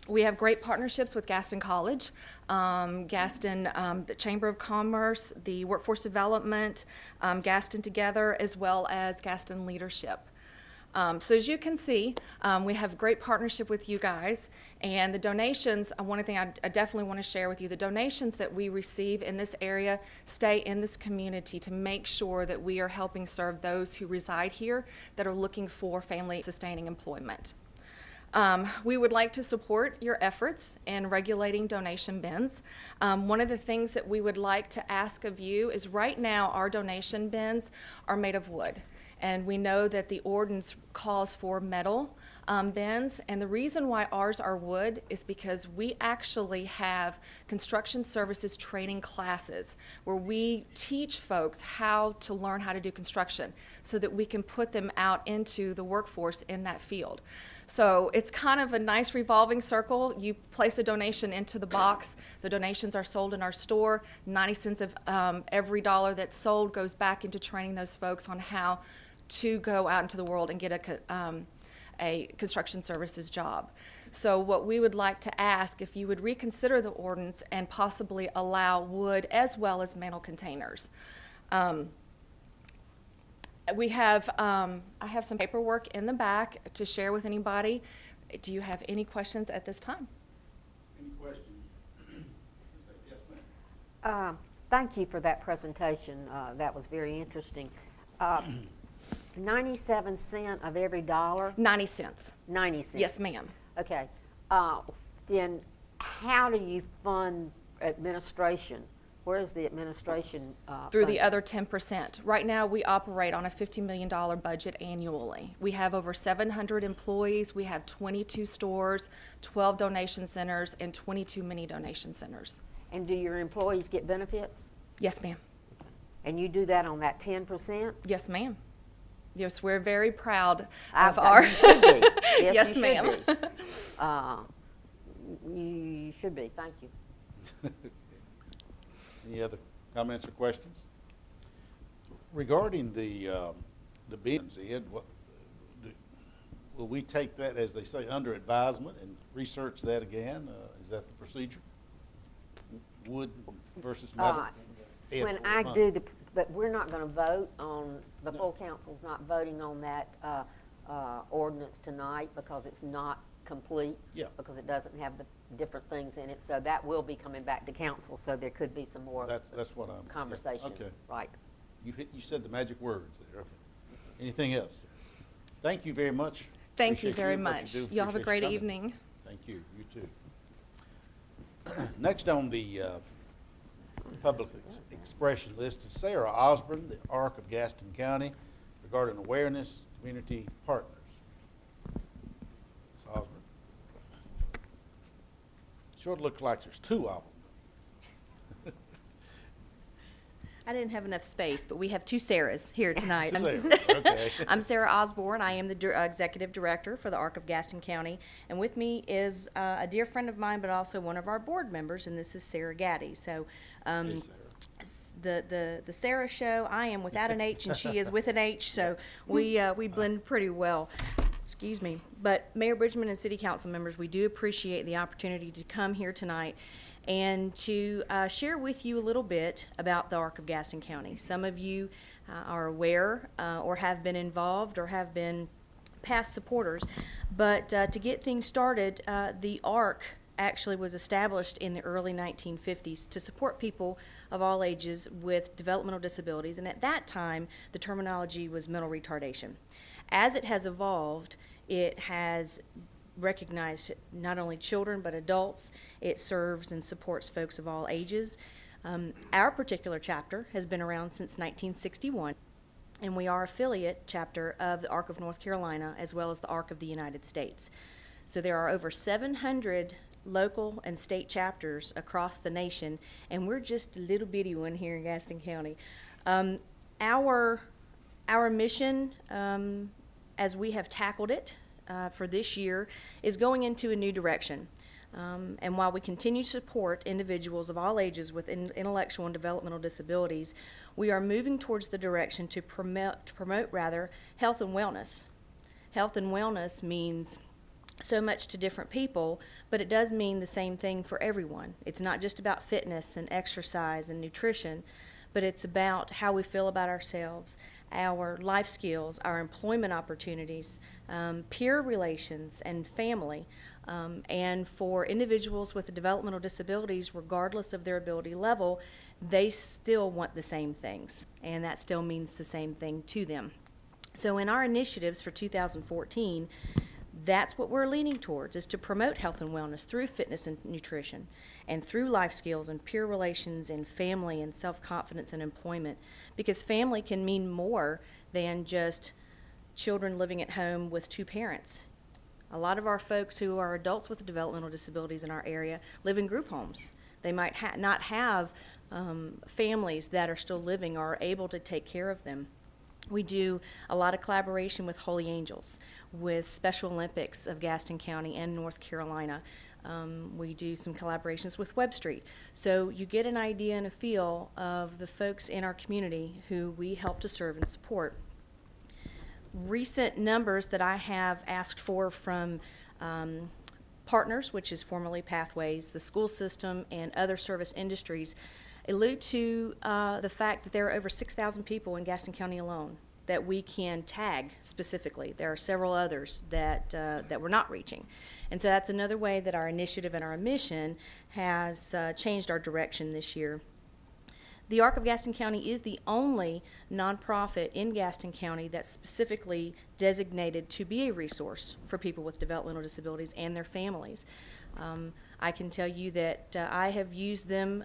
We have great partnerships with Gaston College, Gaston, the Chamber of Commerce, the Workforce Development, Gaston Together, as well as Gaston Leadership. So as you can see, we have great partnership with you guys, and the donations, one thing I definitely want to share with you, the donations that we receive in this area stay in this community to make sure that we are helping serve those who reside here that are looking for family sustaining employment. We would like to support your efforts in regulating donation bins. One of the things that we would like to ask of you is right now our donation bins are made of wood. And we know that the ordinance calls for metal bins, and the reason why ours are wood is because we actually have construction services training classes where we teach folks how to learn how to do construction so that we can put them out into the workforce in that field. So it's kind of a nice revolving circle. You place a donation into the box, the donations are sold in our store, 90 cents of every dollar that's sold goes back into training those folks on how to go out into the world and get a construction services job. So what we would like to ask, if you would reconsider the ordinance and possibly allow wood as well as metal containers. We have, I have some paperwork in the back to share with anybody. Do you have any questions at this time? Any questions? Yes, ma'am. Thank you for that presentation. That was very interesting. 97 cents of every dollar? 90 cents. 90 cents. Yes, ma'am. Okay. Then how do you fund administration? Where is the administration? Through the other 10%. Right now, we operate on a $50 million budget annually. We have over 700 employees. We have 22 stores, 12 donation centers, and 22 mini donation centers. And do your employees get benefits? Yes, ma'am. And you do that on that 10%? Yes, ma'am. Yes, we're very proud of our. You should be. Yes, you ma'am. You should be. Thank you. Any other comments or questions? Regarding the bins, Ed, will we take that, as they say, under advisement and research that again? Is that the procedure? Wood versus metal? Ed, When I do but we're not going to vote on, the full council's not voting on that ordinance tonight because it's not complete. Yeah. Because it doesn't have the different things in it. So that will be coming back to council, so there could be some more that's what I'm conversation. Yeah. Okay. Right. You said the magic words there. Okay. Anything else? Thank you very much. Thank you Appreciate very what much. do. Y'all have a Appreciate great you coming. evening. Thank you. You too. Next on the public expression list is Sarah Osborne, the ARC of Gaston County, regarding awareness community partners. Ms. Osborne. Sure looks like there's two of them. I didn't have enough space, but we have two Sarahs here tonight. Sarah, okay. I'm Sarah Osborne. I am the Executive Director for the ARC of Gaston County. And with me is a dear friend of mine, but also one of our board members, and this is Sarah Gaddy. So Hey, Sarah. the Sarah show, I am without an H and she is with an H, so we blend pretty well. Excuse me. But Mayor Bridgman and City Council members, we do appreciate the opportunity to come here tonight and to share with you a little bit about the ARC of Gaston County. Some of you are aware or have been involved or have been past supporters, but to get things started, the ARC actually was established in the early 1950s to support people of all ages with developmental disabilities, and at that time the terminology was mental retardation. As it has evolved, it has recognized not only children but adults. It serves and supports folks of all ages. Our particular chapter has been around since 1961, and we are affiliate chapter of the ARC of North Carolina as well as the ARC of the United States. So there are over 700 local and state chapters across the nation, and we're just a little bitty one here in Gaston County. Our mission, as we have tackled it for this year, is going into a new direction. And while we continue to support individuals of all ages with intellectual and developmental disabilities, we are moving towards the direction to promote health and wellness. Health and wellness means so much to different people, but it does mean the same thing for everyone. It's not just about fitness and exercise and nutrition, but it's about how we feel about ourselves, our life skills, our employment opportunities, peer relations, and family. And for individuals with developmental disabilities, regardless of their ability level, they still want the same things, and that still means the same thing to them. So in our initiatives for 2014, that's what we're leaning towards, is to promote health and wellness through fitness and nutrition, and through life skills and peer relations and family and self-confidence and employment, because family can mean more than just children living at home with two parents. A lot of our folks who are adults with developmental disabilities in our area live in group homes. They might not have families that are still living or are able to take care of them. We do a lot of collaboration with Holy Angels, with Special Olympics of Gaston County and North Carolina. We do some collaborations with Webb Street. So you get an idea and a feel of the folks in our community who we help to serve and support. Recent numbers that I have asked for from partners, which is formerly Pathways, the school system, and other service industries, allude to the fact that there are over 6,000 people in Gaston County alone that we can tag specifically. There are several others that we're not reaching. And so that's another way that our initiative and our mission has changed our direction this year. The ARC of Gaston County is the only nonprofit in Gaston County that's specifically designated to be a resource for people with developmental disabilities and their families. I can tell you that I have used them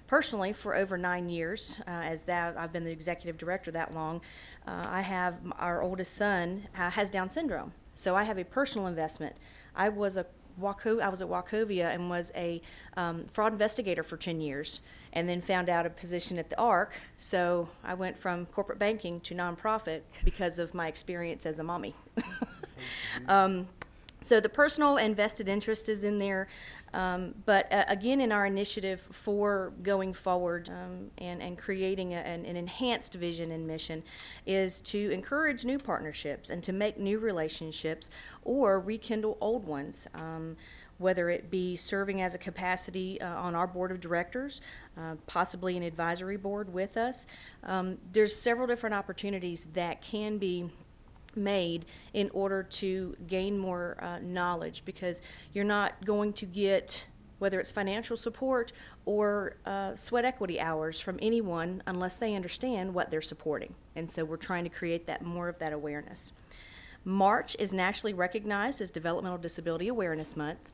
personally for over 9 years, as that I've been the executive director that long. I have our oldest son has Down syndrome, so I have a personal investment. I was at Wachovia and was a fraud investigator for 10 years, and then found out a position at the ARC. So I went from corporate banking to nonprofit because of my experience as a mommy. So the personal and vested interest is in there, but again, in our initiative for going forward and creating an enhanced vision and mission is to encourage new partnerships and to make new relationships or rekindle old ones, whether it be serving as a capacity on our board of directors, possibly an advisory board with us. There's several different opportunities that can be made in order to gain more knowledge, because you're not going to get, whether it's financial support or sweat equity hours from anyone unless they understand what they're supporting. And so we're trying to create that more of that awareness. March is nationally recognized as Developmental Disability Awareness Month.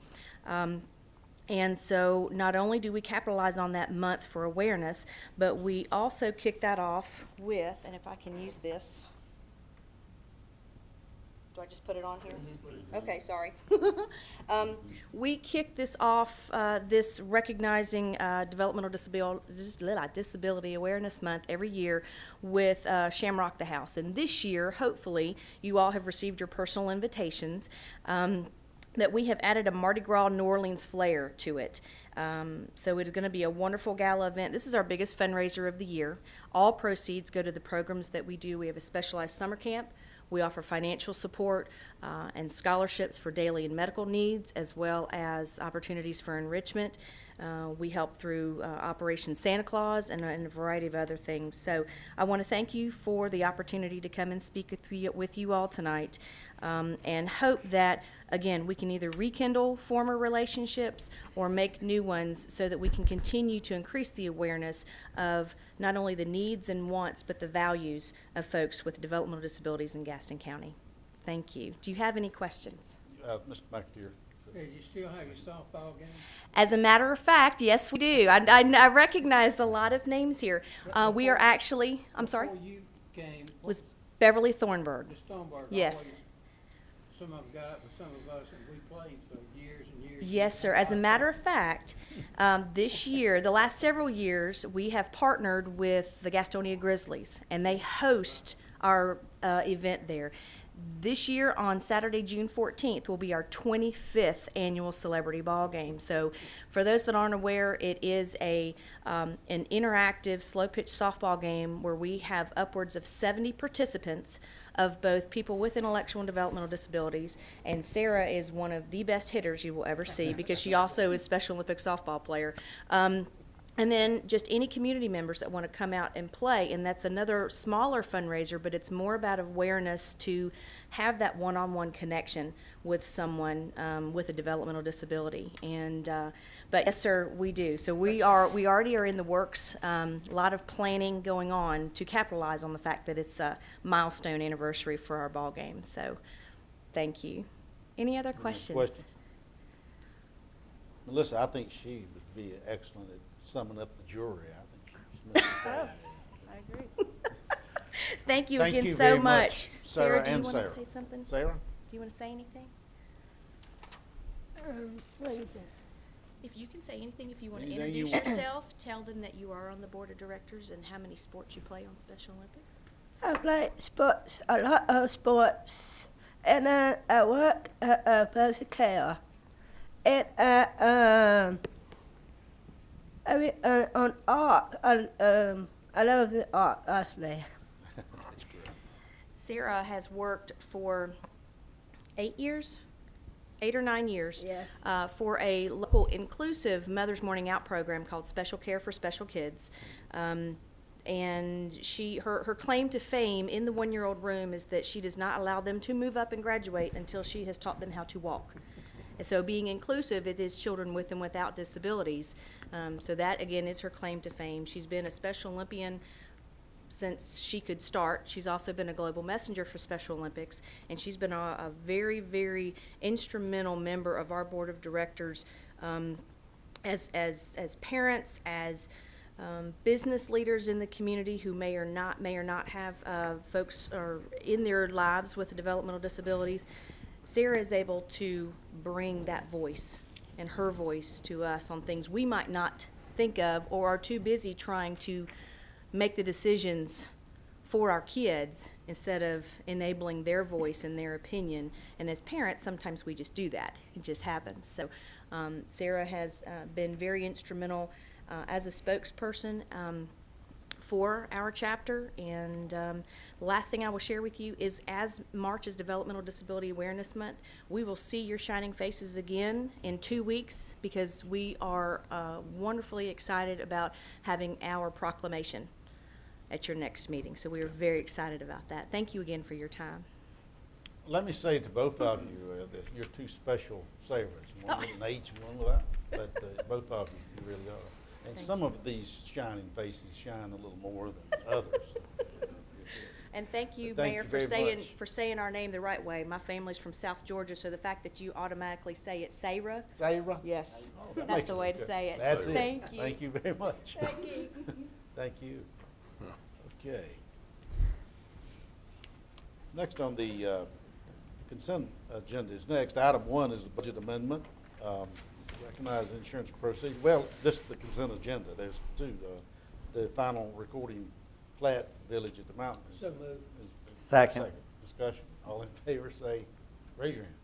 And so not only do we capitalize on that month for awareness, but we also kick that off with, and if I can use this. Do I just put it on here? Okay, sorry. We kick this off, this recognizing Developmental Disability Awareness Month every year with Shamrock the House. And this year, hopefully, you all have received your personal invitations. That we have added a Mardi Gras New Orleans flair to it. So it is going to be a wonderful gala event. This is our biggest fundraiser of the year. All proceeds go to the programs that we do. We have a specialized summer camp. We offer financial support and scholarships for daily and medical needs, as well as opportunities for enrichment. We help through Operation Santa Claus and a variety of other things. So I want to thank you for the opportunity to come and speak with you all tonight, and hope that, again, we can either rekindle former relationships or make new ones so that we can continue to increase the awareness of not only the needs and wants, but the values of folks with developmental disabilities in Gaston County. Thank you. Do you have any questions? Mr. McAteer. Hey, you still have your softball game? As a matter of fact, yes, we do. I recognized a lot of names here. We are actually, I'm sorry? Before you came, Was Beverly Thornburg. the Stoneberg. Yes. Some of them got up with some of us, and we played for years and years. Yes, sir. As a matter of fact, this year, the last several years, we have partnered with the Gastonia Grizzlies, and they host our event there. This year on Saturday, June 14th, will be our 25th annual Celebrity Ball Game. So for those that aren't aware, it is an interactive slow-pitch softball game where we have upwards of 70 participants of both people with intellectual and developmental disabilities. And Sarah is one of the best hitters you will ever see because she also is Special Olympics softball player. And then just any community members that want to come out and play, and that's another smaller fundraiser, but it's more about awareness to have that one-on-one connection with someone with a developmental disability. And but yes, sir, we do. So we already are in the works. A lot of planning going on to capitalize on the fact that it's a milestone anniversary for our ball game. So thank you. Any other questions? Melissa, I think she would be excellent at summing up the jury. I think she's I agree. Thank you Thank again you so very much. Sarah do you and want to Sarah. say something? Sarah? Do you want to say anything? If you can say anything, if you want to Anything you introduce want. yourself, tell them that you are on the board of directors and how many sports you play on Special Olympics. I play sports, a lot of sports, and I work at a person care. And on art, I love the art, actually. Sarah has worked for 8 or 9 years, Yes. for a local inclusive Mother's Morning Out program called Special Care for Special Kids. And her claim to fame in the one-year-old room is that she does not allow them to move up and graduate until she has taught them how to walk. And so being inclusive, it is children with and without disabilities. So that, again, is her claim to fame. She's been a Special Olympian since she could start. She's also been a global messenger for Special Olympics, and she's been a very, very instrumental member of our board of directors as parents, as business leaders in the community who may or not have folks or in their lives with developmental disabilities. Sarah is able to bring that voice and her voice to us on things we might not think of or are too busy trying to make the decisions for our kids instead of enabling their voice and their opinion. And as parents, sometimes we just do that. It just happens. So Sarah has been very instrumental as a spokesperson for our chapter. And the last thing I will share with you is, as March is Developmental Disability Awareness Month, we will see your shining faces again in 2 weeks because we are wonderfully excited about having our proclamation at your next meeting. So we are very excited about that. Thank you again for your time. Let me say to both of you that you're two special Sarahs, one with an H and one without, but both of you really are. And some of these shining faces shine a little more than others. And thank you, Thank Mayor, you for very much. saying our name the right way. My family's from South Georgia, so the fact that you automatically say it Sarah. Sarah? Yes, Oh, that that's makes the it way to good. say it. That's it. Thank you. Thank you very much. Thank you. Thank you. Okay. Next on the consent agenda is next. Item 1 is the budget amendment. Recognize insurance proceeds. Well, this is the consent agenda. There's 2. The final recording plat, Village at the Mountain. So moved. Second. Discussion. All in favor, say, raise your hand.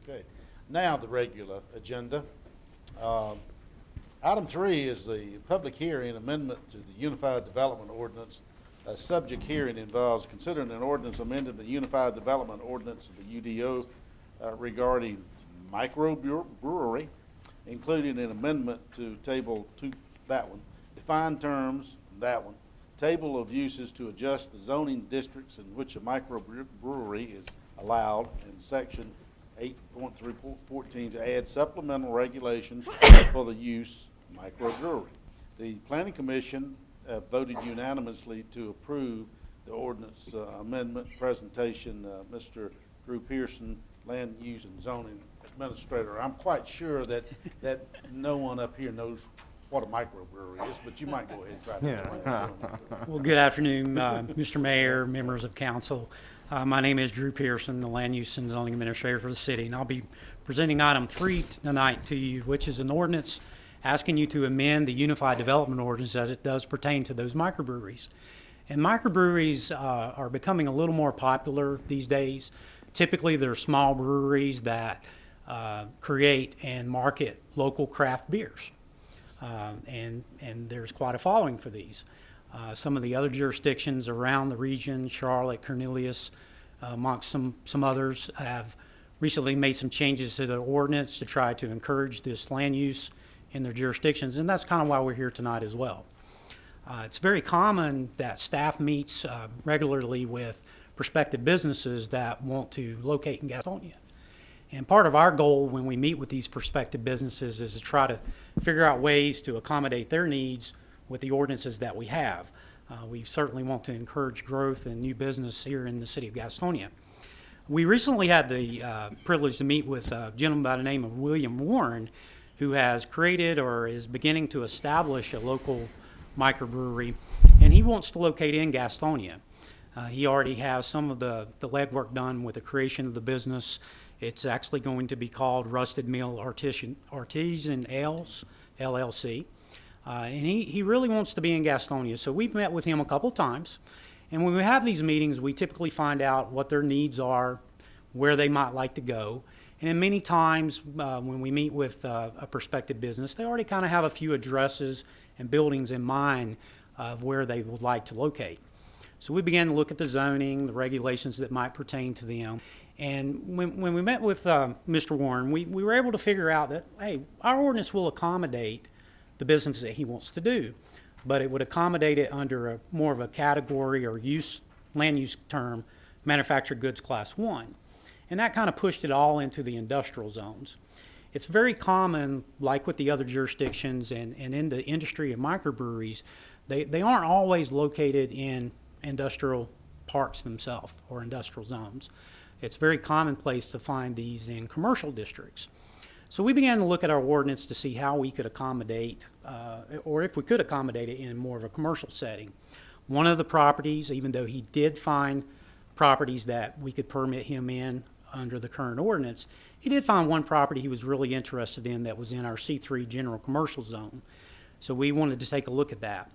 Okay. Now the regular agenda. Item 3 is the public hearing amendment to the Unified Development Ordinance. A subject hearing involves considering an ordinance amending the Unified Development Ordinance of the UDO regarding microbrewery, including an amendment to table 2, that one, define terms, that one, table of uses to adjust the zoning districts in which a microbrewery is allowed, in section 8.314 to add supplemental regulations for the use of microbrewery. The Planning Commission voted unanimously to approve the ordinance amendment presentation. Mr. Drew Pearson, Land Use and Zoning Administrator. I'm quite sure that no one up here knows what a microbrewery is, but you might go ahead and try to. Well, good afternoon, Mr. Mayor, members of council. My name is Drew Pearson, the Land Use and Zoning Administrator for the city, and I'll be presenting item 3 tonight to you, which is an ordinance asking you to amend the Unified Development Ordinance as it does pertain to those microbreweries. And microbreweries are becoming a little more popular these days. Typically, they're small breweries that create and market local craft beers. And there's quite a following for these. Some of the other jurisdictions around the region, Charlotte, Cornelius, amongst some others, have recently made some changes to the ordinance to try to encourage this land use in their jurisdictions, and that's kind of why we're here tonight as well. It's very common that staff meets regularly with prospective businesses that want to locate in Gastonia. And part of our goal when we meet with these prospective businesses is to try to figure out ways to accommodate their needs with the ordinances that we have. We certainly want to encourage growth and new business here in the city of Gastonia. We recently had the privilege to meet with a gentleman by the name of William Warren, who has created or is beginning to establish a local microbrewery, and he wants to locate in Gastonia. He already has some of the legwork done with the creation of the business. It's actually going to be called Rusted Mill Artisan Ales, LLC. And he really wants to be in Gastonia. So we've met with him a couple times. And when we have these meetings, we typically find out what their needs are, where they might like to go. And then many times when we meet with a prospective business, they already kind of have a few addresses and buildings in mind of where they would like to locate. So we began to look at the zoning, the regulations that might pertain to them. And when we met with Mr. Warren, we were able to figure out that, hey, our ordinance will accommodate the business that he wants to do, but it would accommodate it under more of a category or land use term, manufactured goods class 1. And that kind of pushed it all into the industrial zones. It's very common, like with the other jurisdictions and in the industry of microbreweries, they aren't always located in industrial parks themselves or industrial zones. It's very commonplace to find these in commercial districts. So we began to look at our ordinance to see how we could accommodate, or if we could accommodate it in more of a commercial setting. One of the properties, even though he did find properties that we could permit him in under the current ordinance, he did find one property he was really interested in that was in our C3 general commercial zone. So we wanted to take a look at that.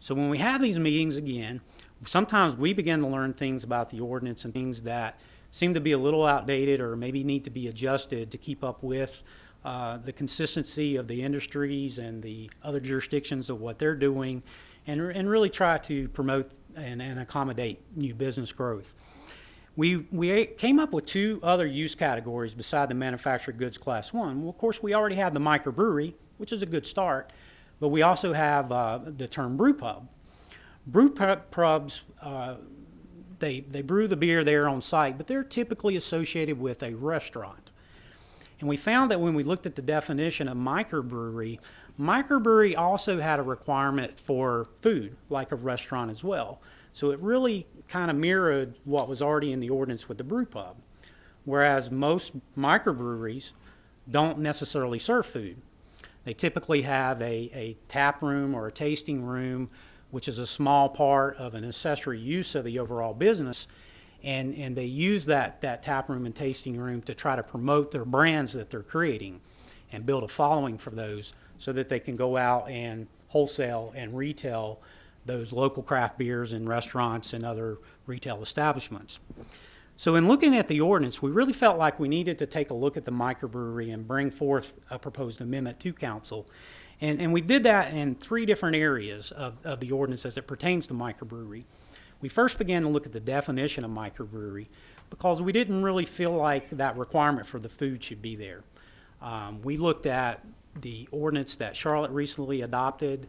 So when we have these meetings again, sometimes we begin to learn things about the ordinance and things that seem to be a little outdated or maybe need to be adjusted to keep up with the consistency of the industries and the other jurisdictions of what they're doing, and really try to promote and accommodate new business growth. We came up with 2 other use categories beside the manufactured goods class 1. Well, of course, we already have the microbrewery, which is a good start, but we also have the term brew pub. Brew pubs, they brew the beer there on site, but they're typically associated with a restaurant. And we found that when we looked at the definition of microbrewery, Microbrewery also had a requirement for food, like a restaurant as well. So it really kind of mirrored what was already in the ordinance with the brew pub, whereas most microbreweries don't necessarily serve food. They typically have a tap room or a tasting room, which is a small part of an accessory use of the overall business, and they use that tap room and tasting room to try to promote their brands that they're creating and build a following for those so that they can go out and wholesale and retail those local craft beers in restaurants and other retail establishments. So in looking at the ordinance, we really felt like we needed to take a look at the microbrewery and bring forth a proposed amendment to council. And we did that in 3 different areas of the ordinance as it pertains to microbrewery. We first began to look at the definition of microbrewery because we didn't really feel like that requirement for the food should be there. We looked at the ordinance that Charlotte recently adopted.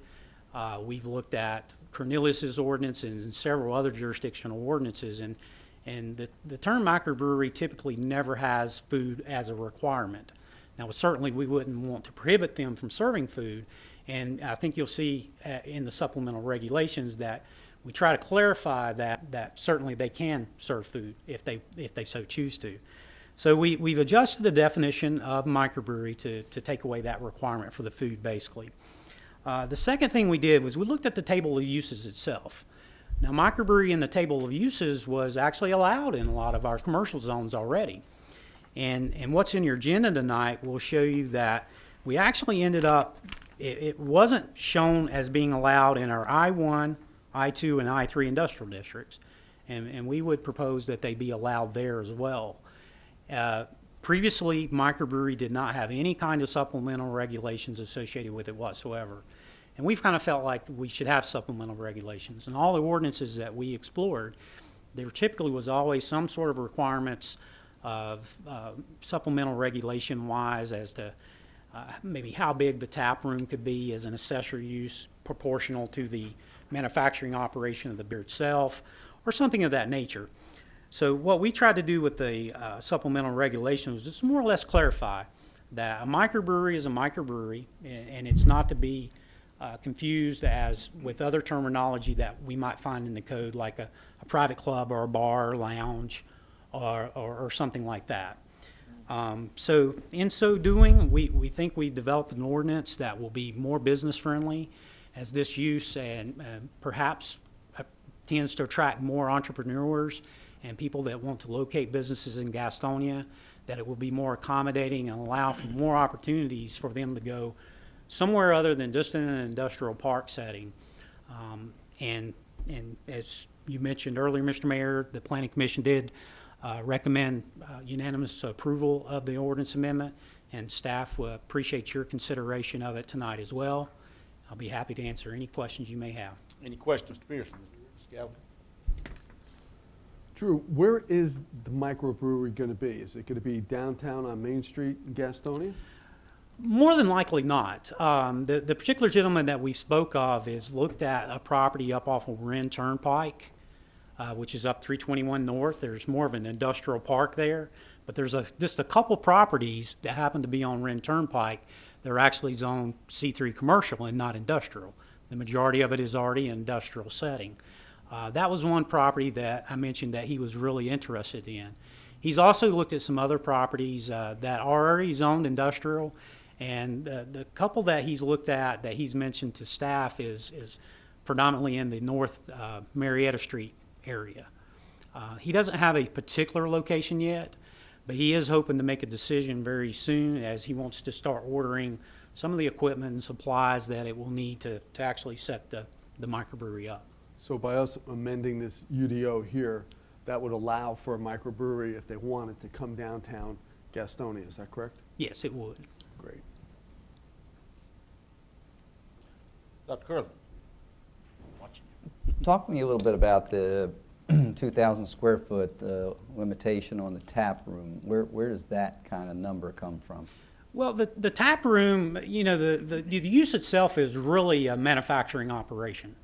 We've looked at Cornelius's ordinance and several other jurisdictional ordinances, and the term microbrewery typically never has food as a requirement. Now, certainly we wouldn't want to prohibit them from serving food, and I think you'll see in the supplemental regulations that we try to clarify that certainly they can serve food if they so choose to. So we've adjusted the definition of microbrewery to take away that requirement for the food, basically. The second thing we did was we looked at the table of uses itself. Now, microbrewery in the table of uses was actually allowed in a lot of our commercial zones already. And what's in your agenda tonight will show you that we actually ended up, it wasn't shown as being allowed in our I-1, I-2, and I-3 industrial districts. And we would propose that they be allowed there as well. Previously, microbrewery did not have any kind of supplemental regulations associated with it whatsoever. And we've kind of felt like we should have supplemental regulations. And all the ordinances that we explored, there typically was always some sort of requirements of supplemental regulation-wise as to maybe how big the tap room could be as an accessory use proportional to the manufacturing operation of the beer itself, or something of that nature. So what we tried to do with the supplemental regulations was just more or less clarify that a microbrewery is a microbrewery, and it's not to be confused as with other terminology that we might find in the code, like a private club or a bar or lounge or something like that. So in so doing, we think we developed an ordinance that will be more business friendly as this use and perhaps tends to attract more entrepreneurs and people that want to locate businesses in Gastonia, that it will be more accommodating and allow for more opportunities for them to go somewhere other than just in an industrial park setting. And as you mentioned earlier, Mr. Mayor, the Planning Commission did recommend unanimous approval of the ordinance amendment, and staff will appreciate your consideration of it tonight as well. I'll be happy to answer any questions you may have. Any questions, Mr. Pearson? Mr. Galvin? Drew, where is the microbrewery going to be? Is it going to be downtown on Main Street in Gastonia? More than likely not. The particular gentleman that we spoke of is looked at a property up off of Wren Turnpike, which is up 321 North. There's more of an industrial park there, but there's just a couple properties that happen to be on Wren Turnpike that are actually zoned C3 commercial and not industrial. The majority of it is already an industrial setting. That was one property that I mentioned that he was really interested in. He's also looked at some other properties that are already zoned industrial, and the couple that he's looked at that he's mentioned to staff is predominantly in the North Marietta Street area. He doesn't have a particular location yet, but he is hoping to make a decision very soon as he wants to start ordering some of the equipment and supplies that it will need to actually set the microbrewery up. So by us amending this UDO here, that would allow for a microbrewery if they wanted to come downtown Gastonia, is that correct? Yes, it would. Great. Dr. Curley? Talk to me a little bit about the 2,000 square foot limitation on the tap room. Where does that kind of number come from? Well, the tap room, you know, the use itself is really a manufacturing operation.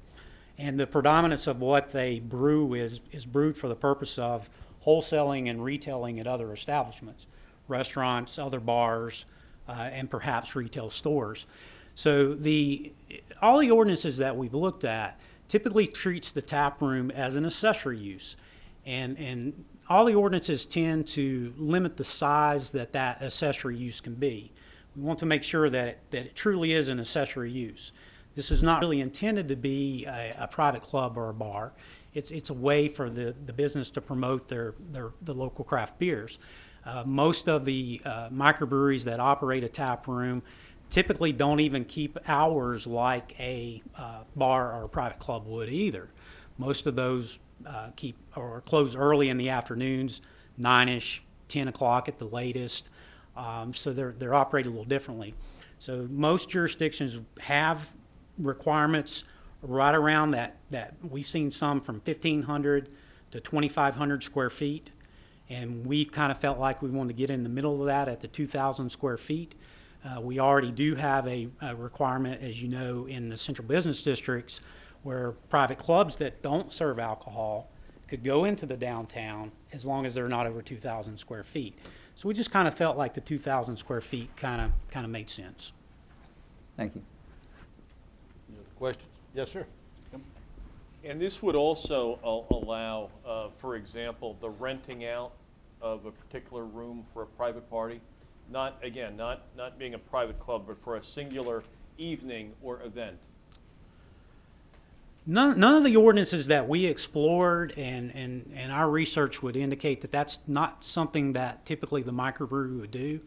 And the predominance of what they brew is brewed for the purpose of wholesaling and retailing at other establishments, restaurants, other bars, and perhaps retail stores. So all the ordinances that we've looked at typically treats the tap room as an accessory use. And all the ordinances tend to limit the size that accessory use can be. We want to make sure that it truly is an accessory use. This is not really intended to be a private club or a bar. It's a way for the business to promote the local craft beers. Most of the microbreweries that operate a tap room typically don't even keep hours like a bar or a private club would either. Most of those keep or close early in the afternoons, 9-ish, 10 o'clock at the latest. So they're operated a little differently. So most jurisdictions have requirements right around that we've seen some from 1,500 to 2,500 square feet. And we kind of felt like we wanted to get in the middle of that at the 2,000 square feet. We already do have a requirement, as you know, in the central business districts where private clubs that don't serve alcohol could go into the downtown as long as they're not over 2,000 square feet. So we just kind of felt like the 2,000 square feet kind of made sense. Thank you. Any other questions? Yes, sir. And this would also allow, for example, the renting out of a particular room for a private party. Not being a private club, but for a singular evening or event. None of the ordinances that we explored and our research would indicate that that's not something that typically the microbrewery would do.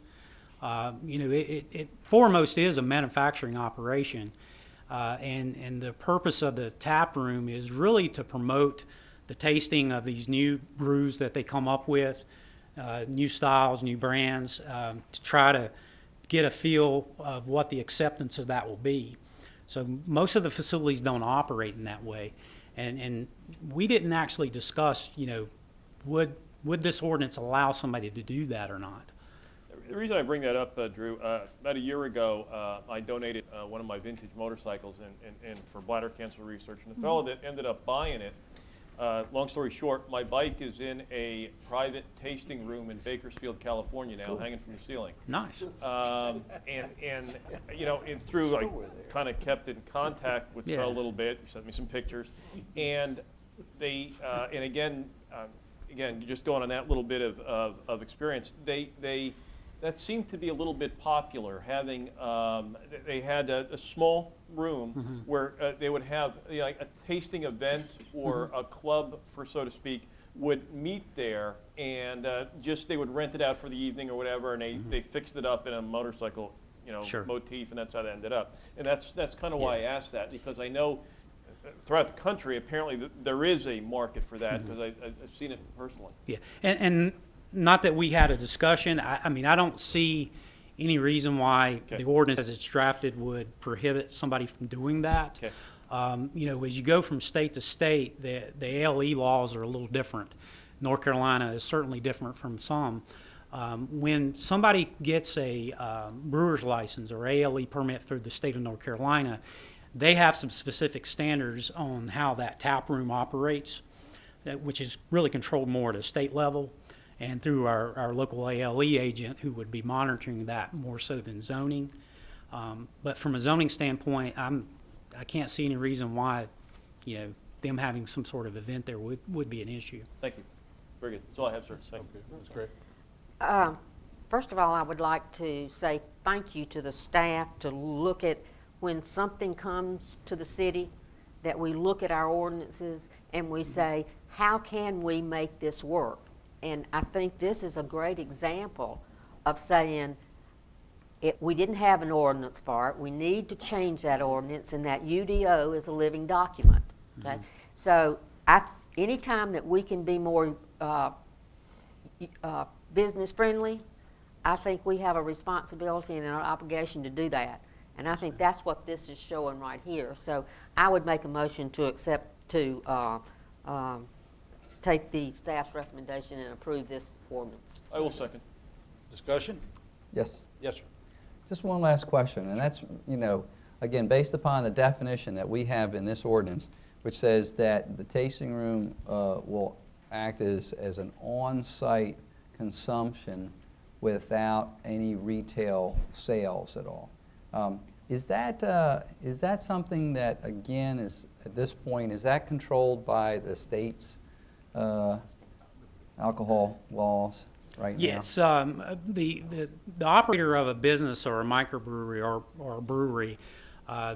It foremost is a manufacturing operation, and the purpose of the tap room is really to promote the tasting of these new brews that they come up with, new styles, new brands, to try to get a feel of what the acceptance of that will be. So most of the facilities don't operate in that way. And we didn't actually discuss, would this ordinance allow somebody to do that or not? The reason I bring that up, Drew, about a year ago, I donated one of my vintage motorcycles and for bladder cancer research. And the fellow that ended up buying it, long story short, my bike is in a private tasting room in Bakersfield, California now, hanging from the ceiling. Nice. And through, I kind of kept in contact with Phil a little bit. He sent me some pictures. And they, and again, just going on that little bit of experience, that seemed to be a little bit popular, having, they had a small room where they would have like a tasting event or a club, for so to speak, would meet there and they would rent it out for the evening or whatever, and they fixed it up in a motorcycle, motif, and that's how that ended up. And that's kind of why I asked that, because I know throughout the country, apparently there is a market for that, because I've seen it personally. Yeah, and not that we had a discussion. I mean, I don't see any reason why the ordinance as it's drafted would prohibit somebody from doing that. Okay. As you go from state to state, the ALE laws are a little different. North Carolina is certainly different from some. When somebody gets a brewer's license or ALE permit through the state of North Carolina, they have some specific standards on how that tap room operates, which is really controlled more at a state level and through our local ALE agent, who would be monitoring that more so than zoning. But from a zoning standpoint, I can't see any reason why, them having some sort of event there would be an issue. Thank you. Very good. That's all I have, sir. Thank you. That's great. First of all, I would like to say thank you to the staff to look at when something comes to the city, that we look at our ordinances and we say, how can we make this work? And I think this is a great example of saying, we didn't have an ordinance for it. We need to change that ordinance, and that UDO is a living document. Okay, so anytime that we can be more business friendly, I think we have a responsibility and an obligation to do that. And I think that's what this is showing right here. So I would make a motion to take the staff's recommendation and approve this ordinance. I will second. Discussion? Yes. Yes, sir. Just one last question, and that's, again, based upon the definition that we have in this ordinance, which says that the tasting room will act as an on-site consumption without any retail sales at all. Is that something that, again, is, at this point, is that controlled by the state's alcohol laws right now? Yes, the operator of a business or a microbrewery or a brewery,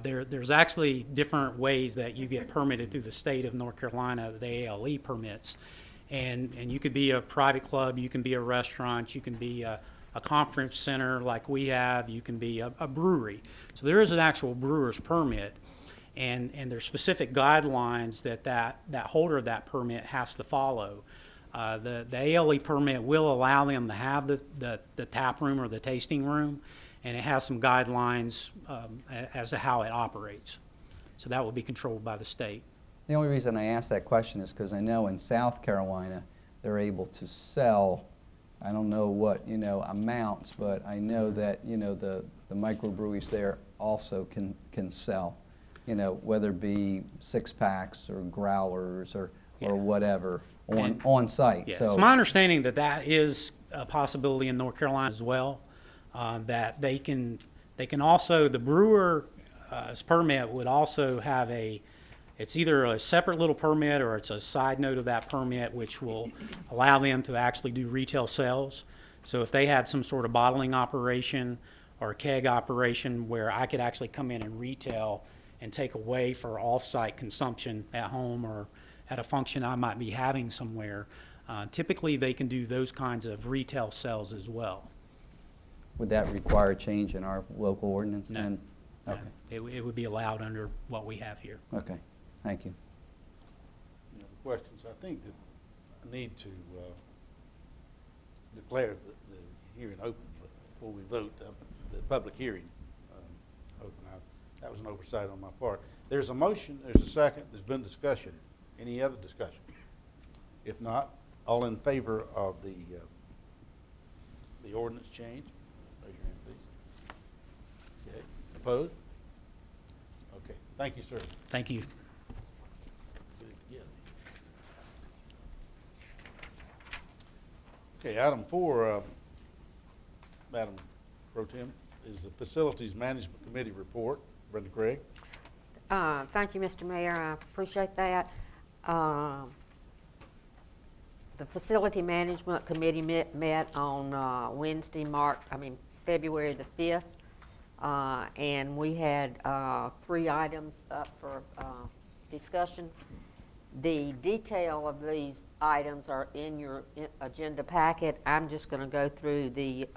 there's actually different ways that you get permitted through the state of North Carolina, the ALE permits. And you could be a private club, you can be a restaurant, you can be a conference center like we have, you can be a brewery. So there is an actual brewer's permit, and there's specific guidelines that holder of that permit has to follow. The ALE permit will allow them to have the tap room or the tasting room, and it has some guidelines as to how it operates. So that will be controlled by the state. The only reason I ask that question is because I know in South Carolina they're able to sell, I don't know what, amounts, but I know that, the microbreweries there also can sell, whether it be 6-packs or growlers or whatever on site. Yeah, So it's my understanding that is a possibility in North Carolina as well, that they can also, the brewer's permit would also have it's either a separate little permit or it's a side note of that permit which will allow them to actually do retail sales. So if they had some sort of bottling operation or a keg operation where I could actually come in and retail and take away for off-site consumption at home or at a function I might be having somewhere, typically they can do those kinds of retail sales as well. would that require a change in our local ordinance No. then? No. Okay. It would be allowed under what we have here. Okay, thank you. Any other questions? I think that I need to declare the hearing open before we vote, the public hearing open. That was an oversight on my part. There's a motion, there's a second, there's been discussion. Any other discussion? If not, all in favor of the ordinance change, raise your hand, please. Okay, opposed? Okay, thank you, sir. Thank you. Okay, item 4, Madam Pro Tem, is the Facilities Management Committee report. Brenda Craig. Thank you, Mr. Mayor. I appreciate that. The Facility Management Committee met on February the 5th, and we had 3 items up for discussion. The detail of these items are in your agenda packet. I'm just going to go through the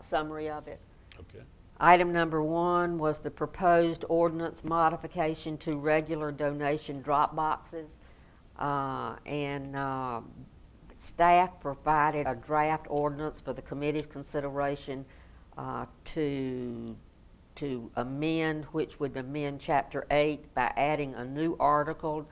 summary of it. Okay. Item number 1 was the proposed ordinance modification to regular donation drop boxes. Staff provided a draft ordinance for the committee's consideration to amend, which would amend Chapter 8 by adding a new Article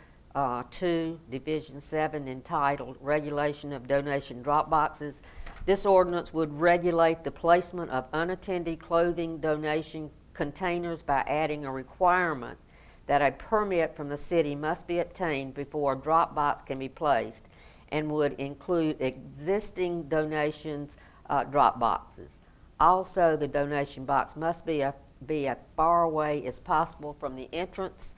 2, Division 7, entitled Regulation of Donation Drop Boxes. This ordinance would regulate the placement of unattended clothing donation containers by adding a requirement that a permit from the city must be obtained before a drop box can be placed, and would include existing donations drop boxes. Also, the donation box must be as far away as possible from the entrance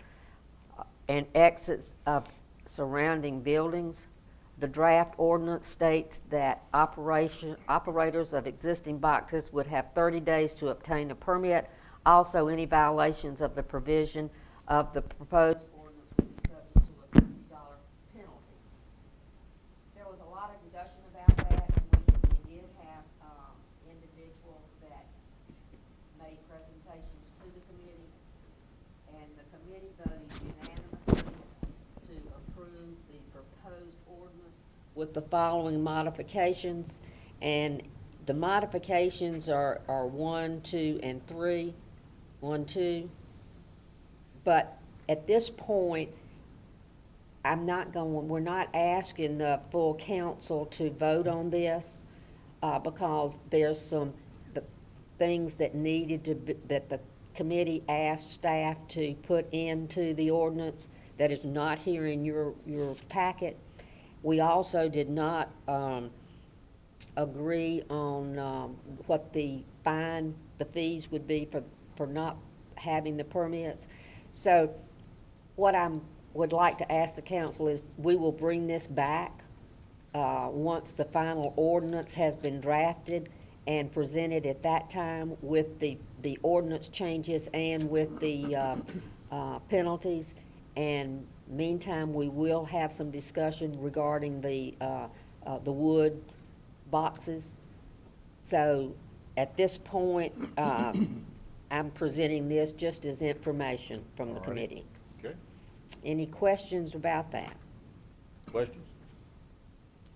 and exits of surrounding buildings. The draft ordinance states that operators of existing boxes would have 30 days to obtain a permit. Also, any violations of the provision of the proposed ordinance would be subject to a $50 penalty. There was a lot of discussion about that, and we did have individuals that made presentations to the committee, and the committee voted unanimously to approve the proposed ordinance with the following modifications. And the modifications are 1, 2, and 3. 1, 2. But at this point, we're not asking the full council to vote on this because there's some things that that the committee asked staff to put into the ordinance that is not here in your packet. We also did not agree on what the fees would be for not having the permits. So what I would like to ask the council is, we will bring this back once the final ordinance has been drafted and presented at that time with the ordinance changes and with the penalties. And meantime, we will have some discussion regarding the wood boxes. So at this point, I'm presenting this just as information from the committee. Okay. Any questions about that? Questions?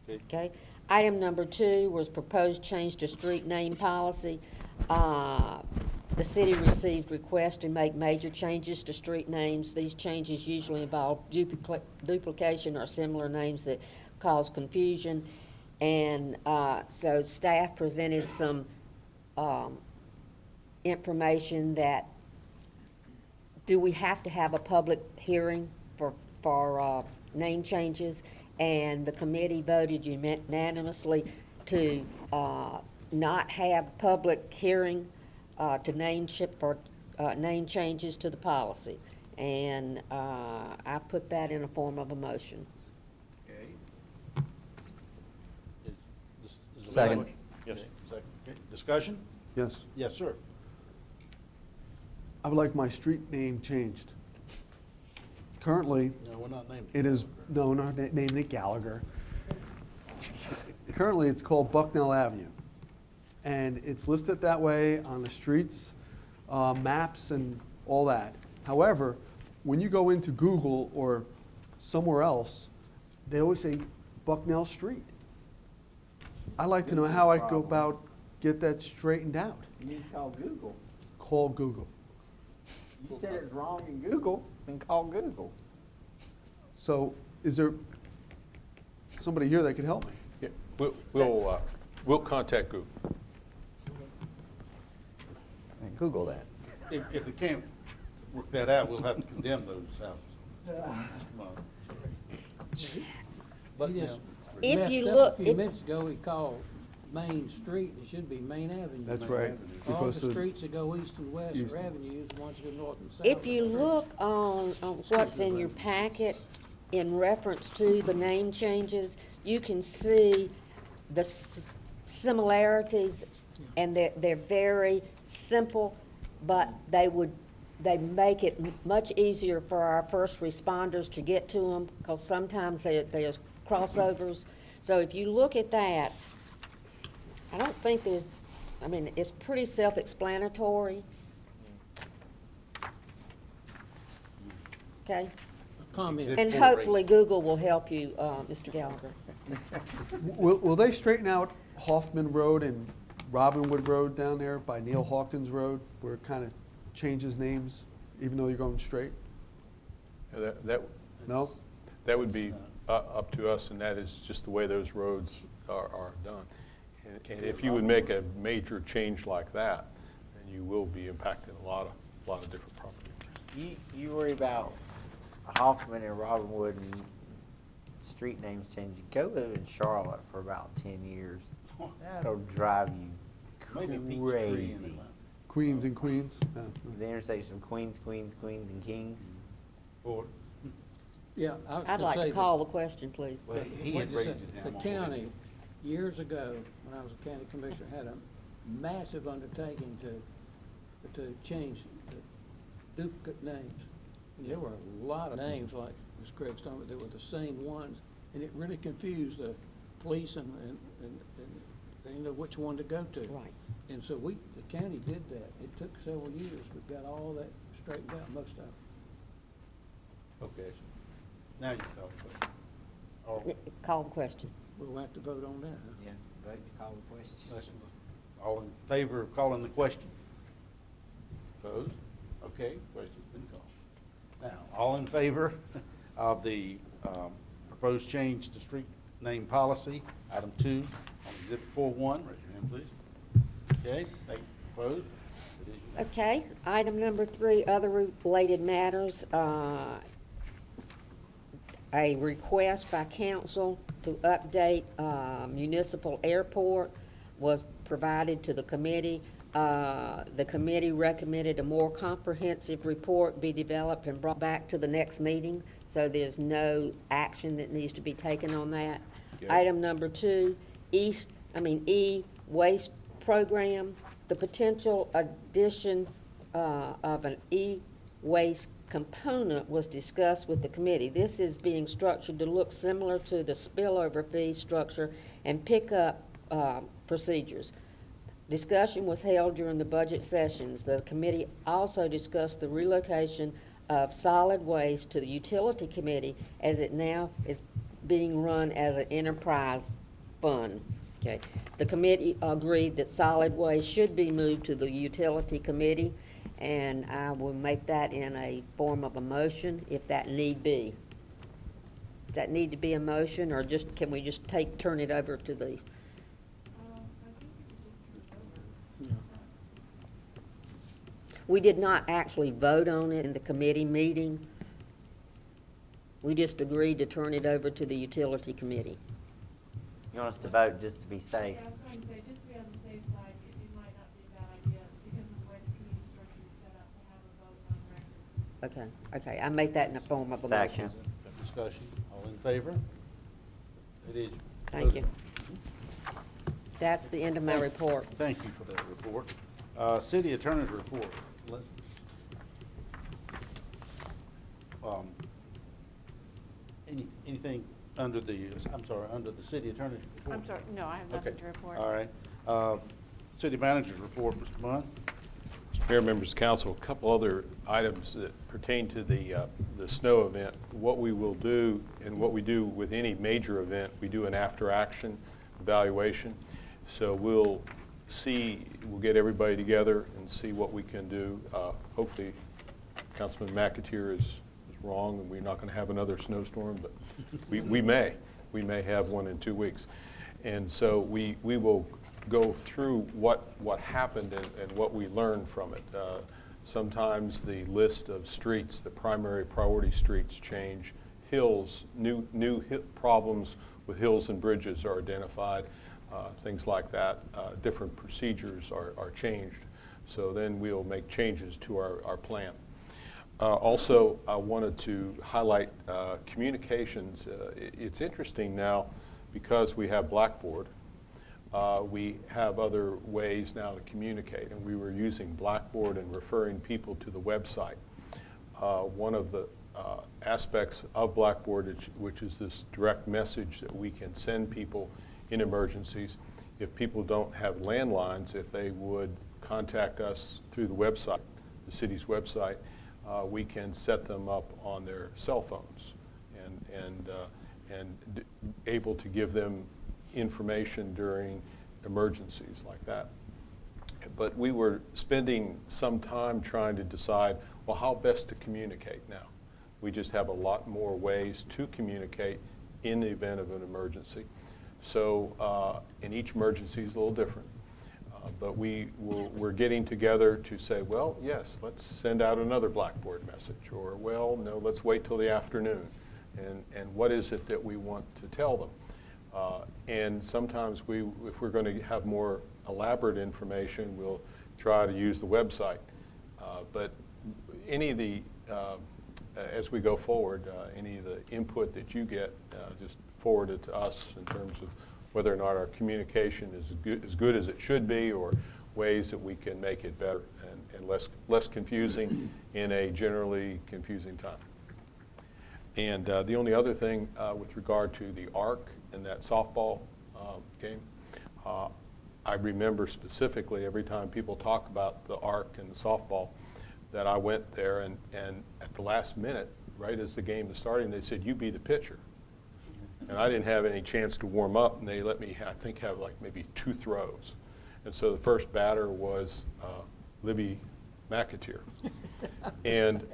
Okay. Okay. Item number 2 was proposed change to street name policy. The city received requests to make major changes to street names. These changes usually involve duplication or similar names that cause confusion. And so staff presented some information that, do we have to have a public hearing for name changes? And the committee voted unanimously to not have public hearing to name changes to the policy. And I put that in a form of a motion. Okay. Is there Second. motion? Yes, second. Okay. Discussion? Yes. Yes, sir. I would like my street name changed. Currently, No, we're not naming. it is, no, we're not naming it Gallagher. Currently, it's called Bucknell Avenue. And it's listed that way on the streets, maps and all that. However, when you go into Google or somewhere else, they always say Bucknell Street. I'd like to know how I go about get that straightened out. You need to call Google. Call Google. You said it was wrong in Google, then call Google. So is there somebody here that could help me? Yeah, we'll contact Google. Google that. If we can't work that out, we'll have to condemn those houses. But He now, just If messed you up look- a few if- minutes ago, he called Main Street, it should be Main Avenue. That's Main right, Avenue. All because the of streets that go east and west east. are avenues, the ones that go north and south. If are you streets. look on what's in your packet in reference to the name changes, you can see the similarities, and they're very simple, but they make it much easier for our first responders to get to them, because sometimes there's crossovers. So if you look at that, I don't think it's pretty self-explanatory. Okay? Comment. And hopefully Google will help you, Mr. Gallagher. Will they straighten out Hoffman Road and Robinwood Road down there by Neil Hawkins Road, where it kind of changes names, even though you're going straight? No? That would be up to us, and that is just the way those roads are done. And if you would make a major change like that, then you will be impacting a lot of different property. You worry about Hoffman and Robinwood and street names changing. Go live in Charlotte for about 10 years. That'll drive Maybe you Peachtree crazy. Queens and Queens? The intersection of Queens, and Kings. Or, Yeah, I was I'd gonna like say to call the question, please. well, he What'd had you raised say? it The down. county, years ago, when I was a county commissioner, had a massive undertaking to change the duplicate names. And there were a lot of names, like Ms. Craig's talking about, that were the same ones, and it really confused the police and they didn't know which one to go to. Right. And so the county did that. It took several years. We've got all that straightened out, most of it. Okay. Now you call the question. Call the question. We'll have to vote on that, huh? Yeah, vote to call the question. All in favor of calling the question? Opposed? Okay, question's been called. Now, all in favor of the proposed change to street name policy, item 2, on exhibit 4-1, raise your hand, please. Okay, thank you. Opposed? It is unanimous. Okay, item number 3, other related matters. A request by council to update municipal airport was provided to the committee. The committee recommended a more comprehensive report be developed and brought back to the next meeting, so there's no action that needs to be taken on that. Okay. Item number 2, e-waste program. The potential addition of an e-waste component was discussed with the committee. This is being structured to look similar to the spillover fee structure and pickup procedures. Discussion was held during the budget sessions. The committee also discussed the relocation of solid waste to the utility committee, as it now is being run as an enterprise fund. Okay. The committee agreed that solid waste should be moved to the utility committee, and I will make that in a form of a motion if that need be. Does that need to be a motion, or just, can we just turn it over to the? We did not actually vote on it in the committee meeting. We just agreed to turn it over to the utility committee. You want us to vote just to be safe? Yeah, I was going to say, just to be on the safe side, it might not be a bad idea because of the way the committee structure is set up to have a vote on records. Okay, I make that in the form of a motion. Second. Discussion, all in favor? It is. Thank you. That's the end of my report. Thank you for that report. City Attorney's report. Leslie? Anything under the, under the City Attorney's report? I'm sorry, no, I have nothing to report. All right. City Manager's report, Mr. Munn. Mr. Mayor, members of council, a couple other items that pertain to the snow event. What we will do and what we do with any major event, we do an after-action evaluation. So we'll get everybody together and see what we can do. Hopefully, Councilman McAteer is wrong and we're not going to have another snowstorm, but we may have one in 2 weeks. And so we will go through what happened and what we learned from it. Sometimes the list of streets, the primary priority streets, change. Hills, new problems with hills and bridges are identified, things like that. Different procedures are changed. So then we'll make changes to our plan. Also, I wanted to highlight communications. It's interesting now because we have Blackboard. We have other ways now to communicate, and we were using Blackboard and referring people to the website. One of the aspects of Blackboard, which is this direct message that we can send people in emergencies. If people don't have landlines, if they would contact us through the website, the city's website, we can set them up on their cell phones and able to give them information during emergencies like that. But we were spending some time trying to decide, well, how best to communicate now. We just have a lot more ways to communicate in the event of an emergency. So, and each emergency is a little different. But we're getting together to say, well, yes, let's send out another Blackboard message, or, well, no, let's wait till the afternoon. And what is it that we want to tell them? And sometimes if we're going to have more elaborate information, we'll try to use the website. But any of the, as we go forward, any of the input that you get, just forward it to us in terms of whether or not our communication is as good as it should be, or ways that we can make it better and less confusing in a generally confusing time. And the only other thing with regard to the ARC and that softball game, I remember specifically every time people talk about the ARC and the softball that I went there, and at the last minute, right as the game was starting, they said, you be the pitcher. And I didn't have any chance to warm up, and they let me, I think, have like maybe 2 throws. And so the first batter was Libby McAteer. And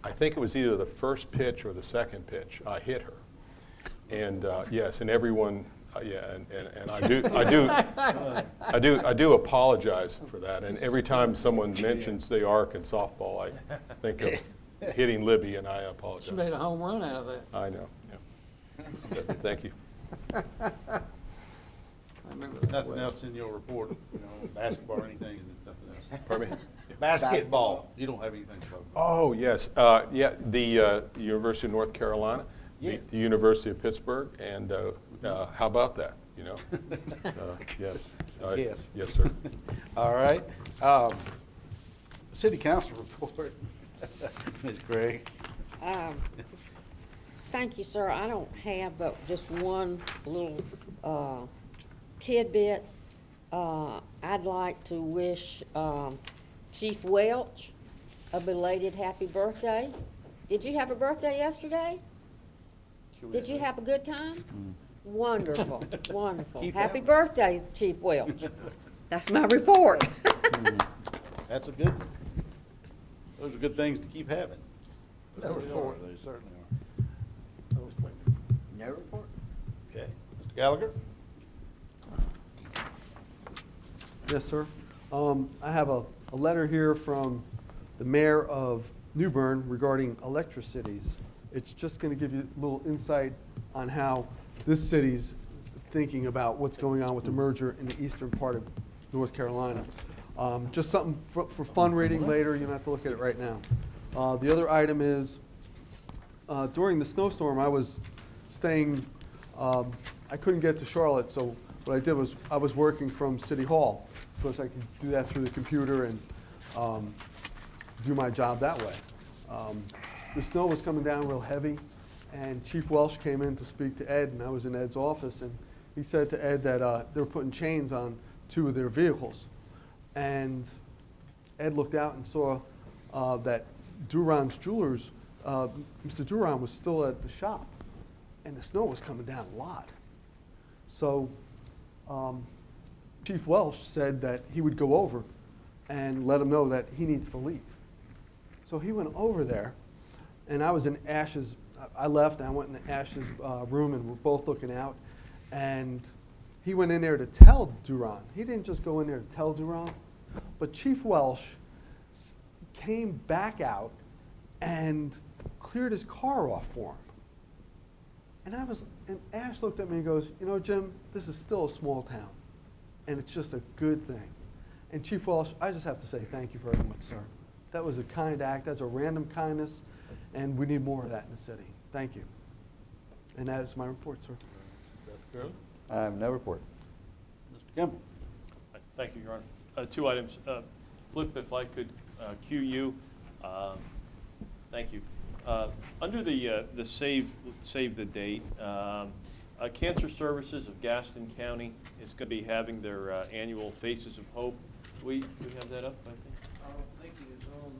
I think it was either the first pitch or the second pitch, I hit her. And yes, and everyone, yeah, and I do apologize for that. And every time someone mentions the ARC and softball, I think of hitting Libby, and I apologize. She made a home run out of that. I know. Yeah. Thank you. I remember that Nothing well. else in your report, basketball or anything, nothing else? Pardon me? Basketball, you don't have anything to talk about. Oh, yes. Yeah, the University of North Carolina, Yeah. the University of Pittsburgh, and how about that, Yes. Yes. Yes, sir. All right. City council report. Ms. Gregg. Thank you, sir. I don't have but just one little tidbit. I'd like to wish Chief Welch a belated happy birthday. Did you have a birthday yesterday? Did you have a good time? Wonderful, wonderful. Keep Happy having it. birthday, Chief Welch. That's my report. That's a good one. Those are good things to keep having. No report. They certainly are. No report? Okay. Mr. Gallagher? Yes, sir. I have a letter here from the mayor of New Bern regarding electricities. It's just going to give you a little insight on how this city's thinking about what's going on with the merger in the eastern part of North Carolina. Just something for fun reading later. You don't have to look at it right now. The other item is, during the snowstorm, I was staying, I couldn't get to Charlotte, so what I did was I was working from City Hall. Of course, I could do that through the computer and do my job that way. The snow was coming down real heavy, and Chief Welsh came in to speak to Ed, and I was in Ed's office, and he said to Ed that they were putting chains on 2 of their vehicles. And Ed looked out and saw that Duran's Jewelers, Mr. Duran was still at the shop, and the snow was coming down a lot. So Chief Welsh said that he would go over and let him know that he needs to leave. So he went over there, and I was in Ash's, I left, and I went in Ash's room, and we're both looking out, and he went in there to tell Duran. He didn't just go in there to tell Duran, but Chief Welsh came back out and cleared his car off for him. And Ash looked at me and goes, Jim, this is still a small town, and it's just a good thing. And Chief Welsh, I just have to say thank you very much, sir. That was a kind act. That's a random kindness, and we need more of that in the city. Thank you. And that is my report, sir. Dr. Curley? I have no report. Mr. Kimball? Thank you, Your Honor. 2 items. Flip, if I could cue you. Thank you. Under the save the date, Cancer Services of Gaston County is going to be having their annual Faces of Hope. We have that up, I think? I don't think it is on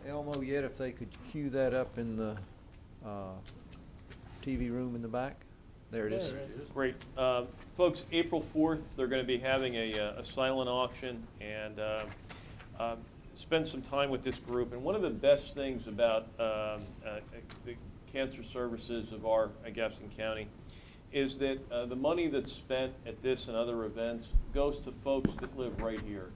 the Elmo yet. If they could cue that up in the TV room in the back. There it is. Great. Folks, April 4th, they're going to be having a silent auction and spend some time with this group. And one of the best things about the Cancer Services of our Gaston County is that the money that's spent at this and other events goes to folks that live right here.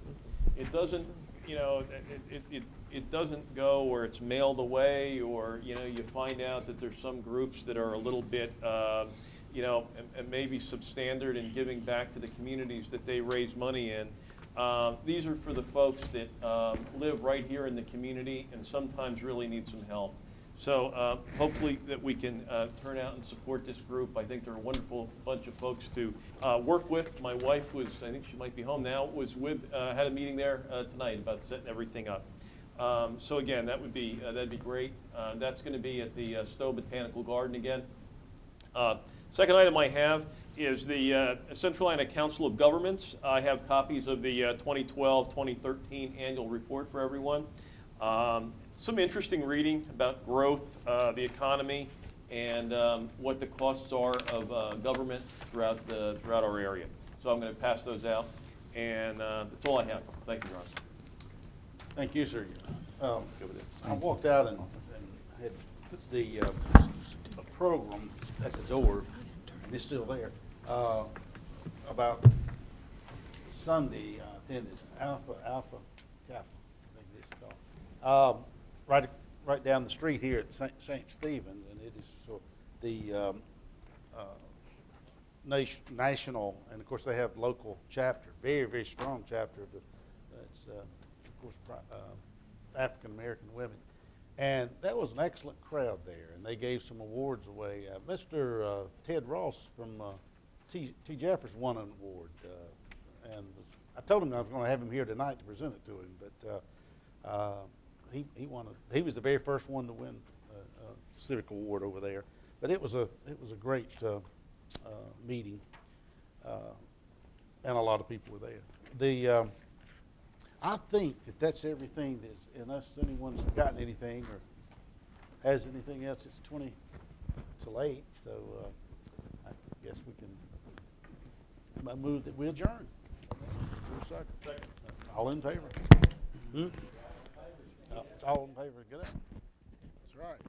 It doesn't, it doesn't go where it's mailed away, or you find out that there's some groups that are a little bit, and maybe substandard in giving back to the communities that they raise money in. These are for the folks that live right here in the community and sometimes really need some help. So hopefully that we can turn out and support this group. I think they're a wonderful bunch of folks to work with. My wife was, I think she might be home now, was with, had a meeting there tonight about setting everything up. So again, that'd be great. That's going to be at the Stowe Botanical Garden again. Second item I have is the Central Atlantic Council of Governments. I have copies of the 2012-2013 annual report for everyone. Some interesting reading about growth, the economy, and what the costs are of government throughout our area. So I'm going to pass those out, and that's all I have. Thank you, Ron. Thank you, sir. I walked out and had put the program at the door, and it's still there, about Sunday. I attended Alpha Kappa, I think it's called. Right down the street here at St. Stephen's, and it is so the national, and of course they have local chapter, very, very strong chapter of it's of course African American women, and that was an excellent crowd there, and they gave some awards away. Mr. Ted Ross from T. Jeffers won an award, and I told him I was going to have him here tonight to present it to him, but he won. He was the very first one to win a civic award over there. But it was a great meeting, and a lot of people were there. I think that's everything that's, unless anyone's forgotten anything or has anything else. It's 20 till 8, so I guess we can move that we adjourn. Second. All in favor? It's all in favor. Good. That's right.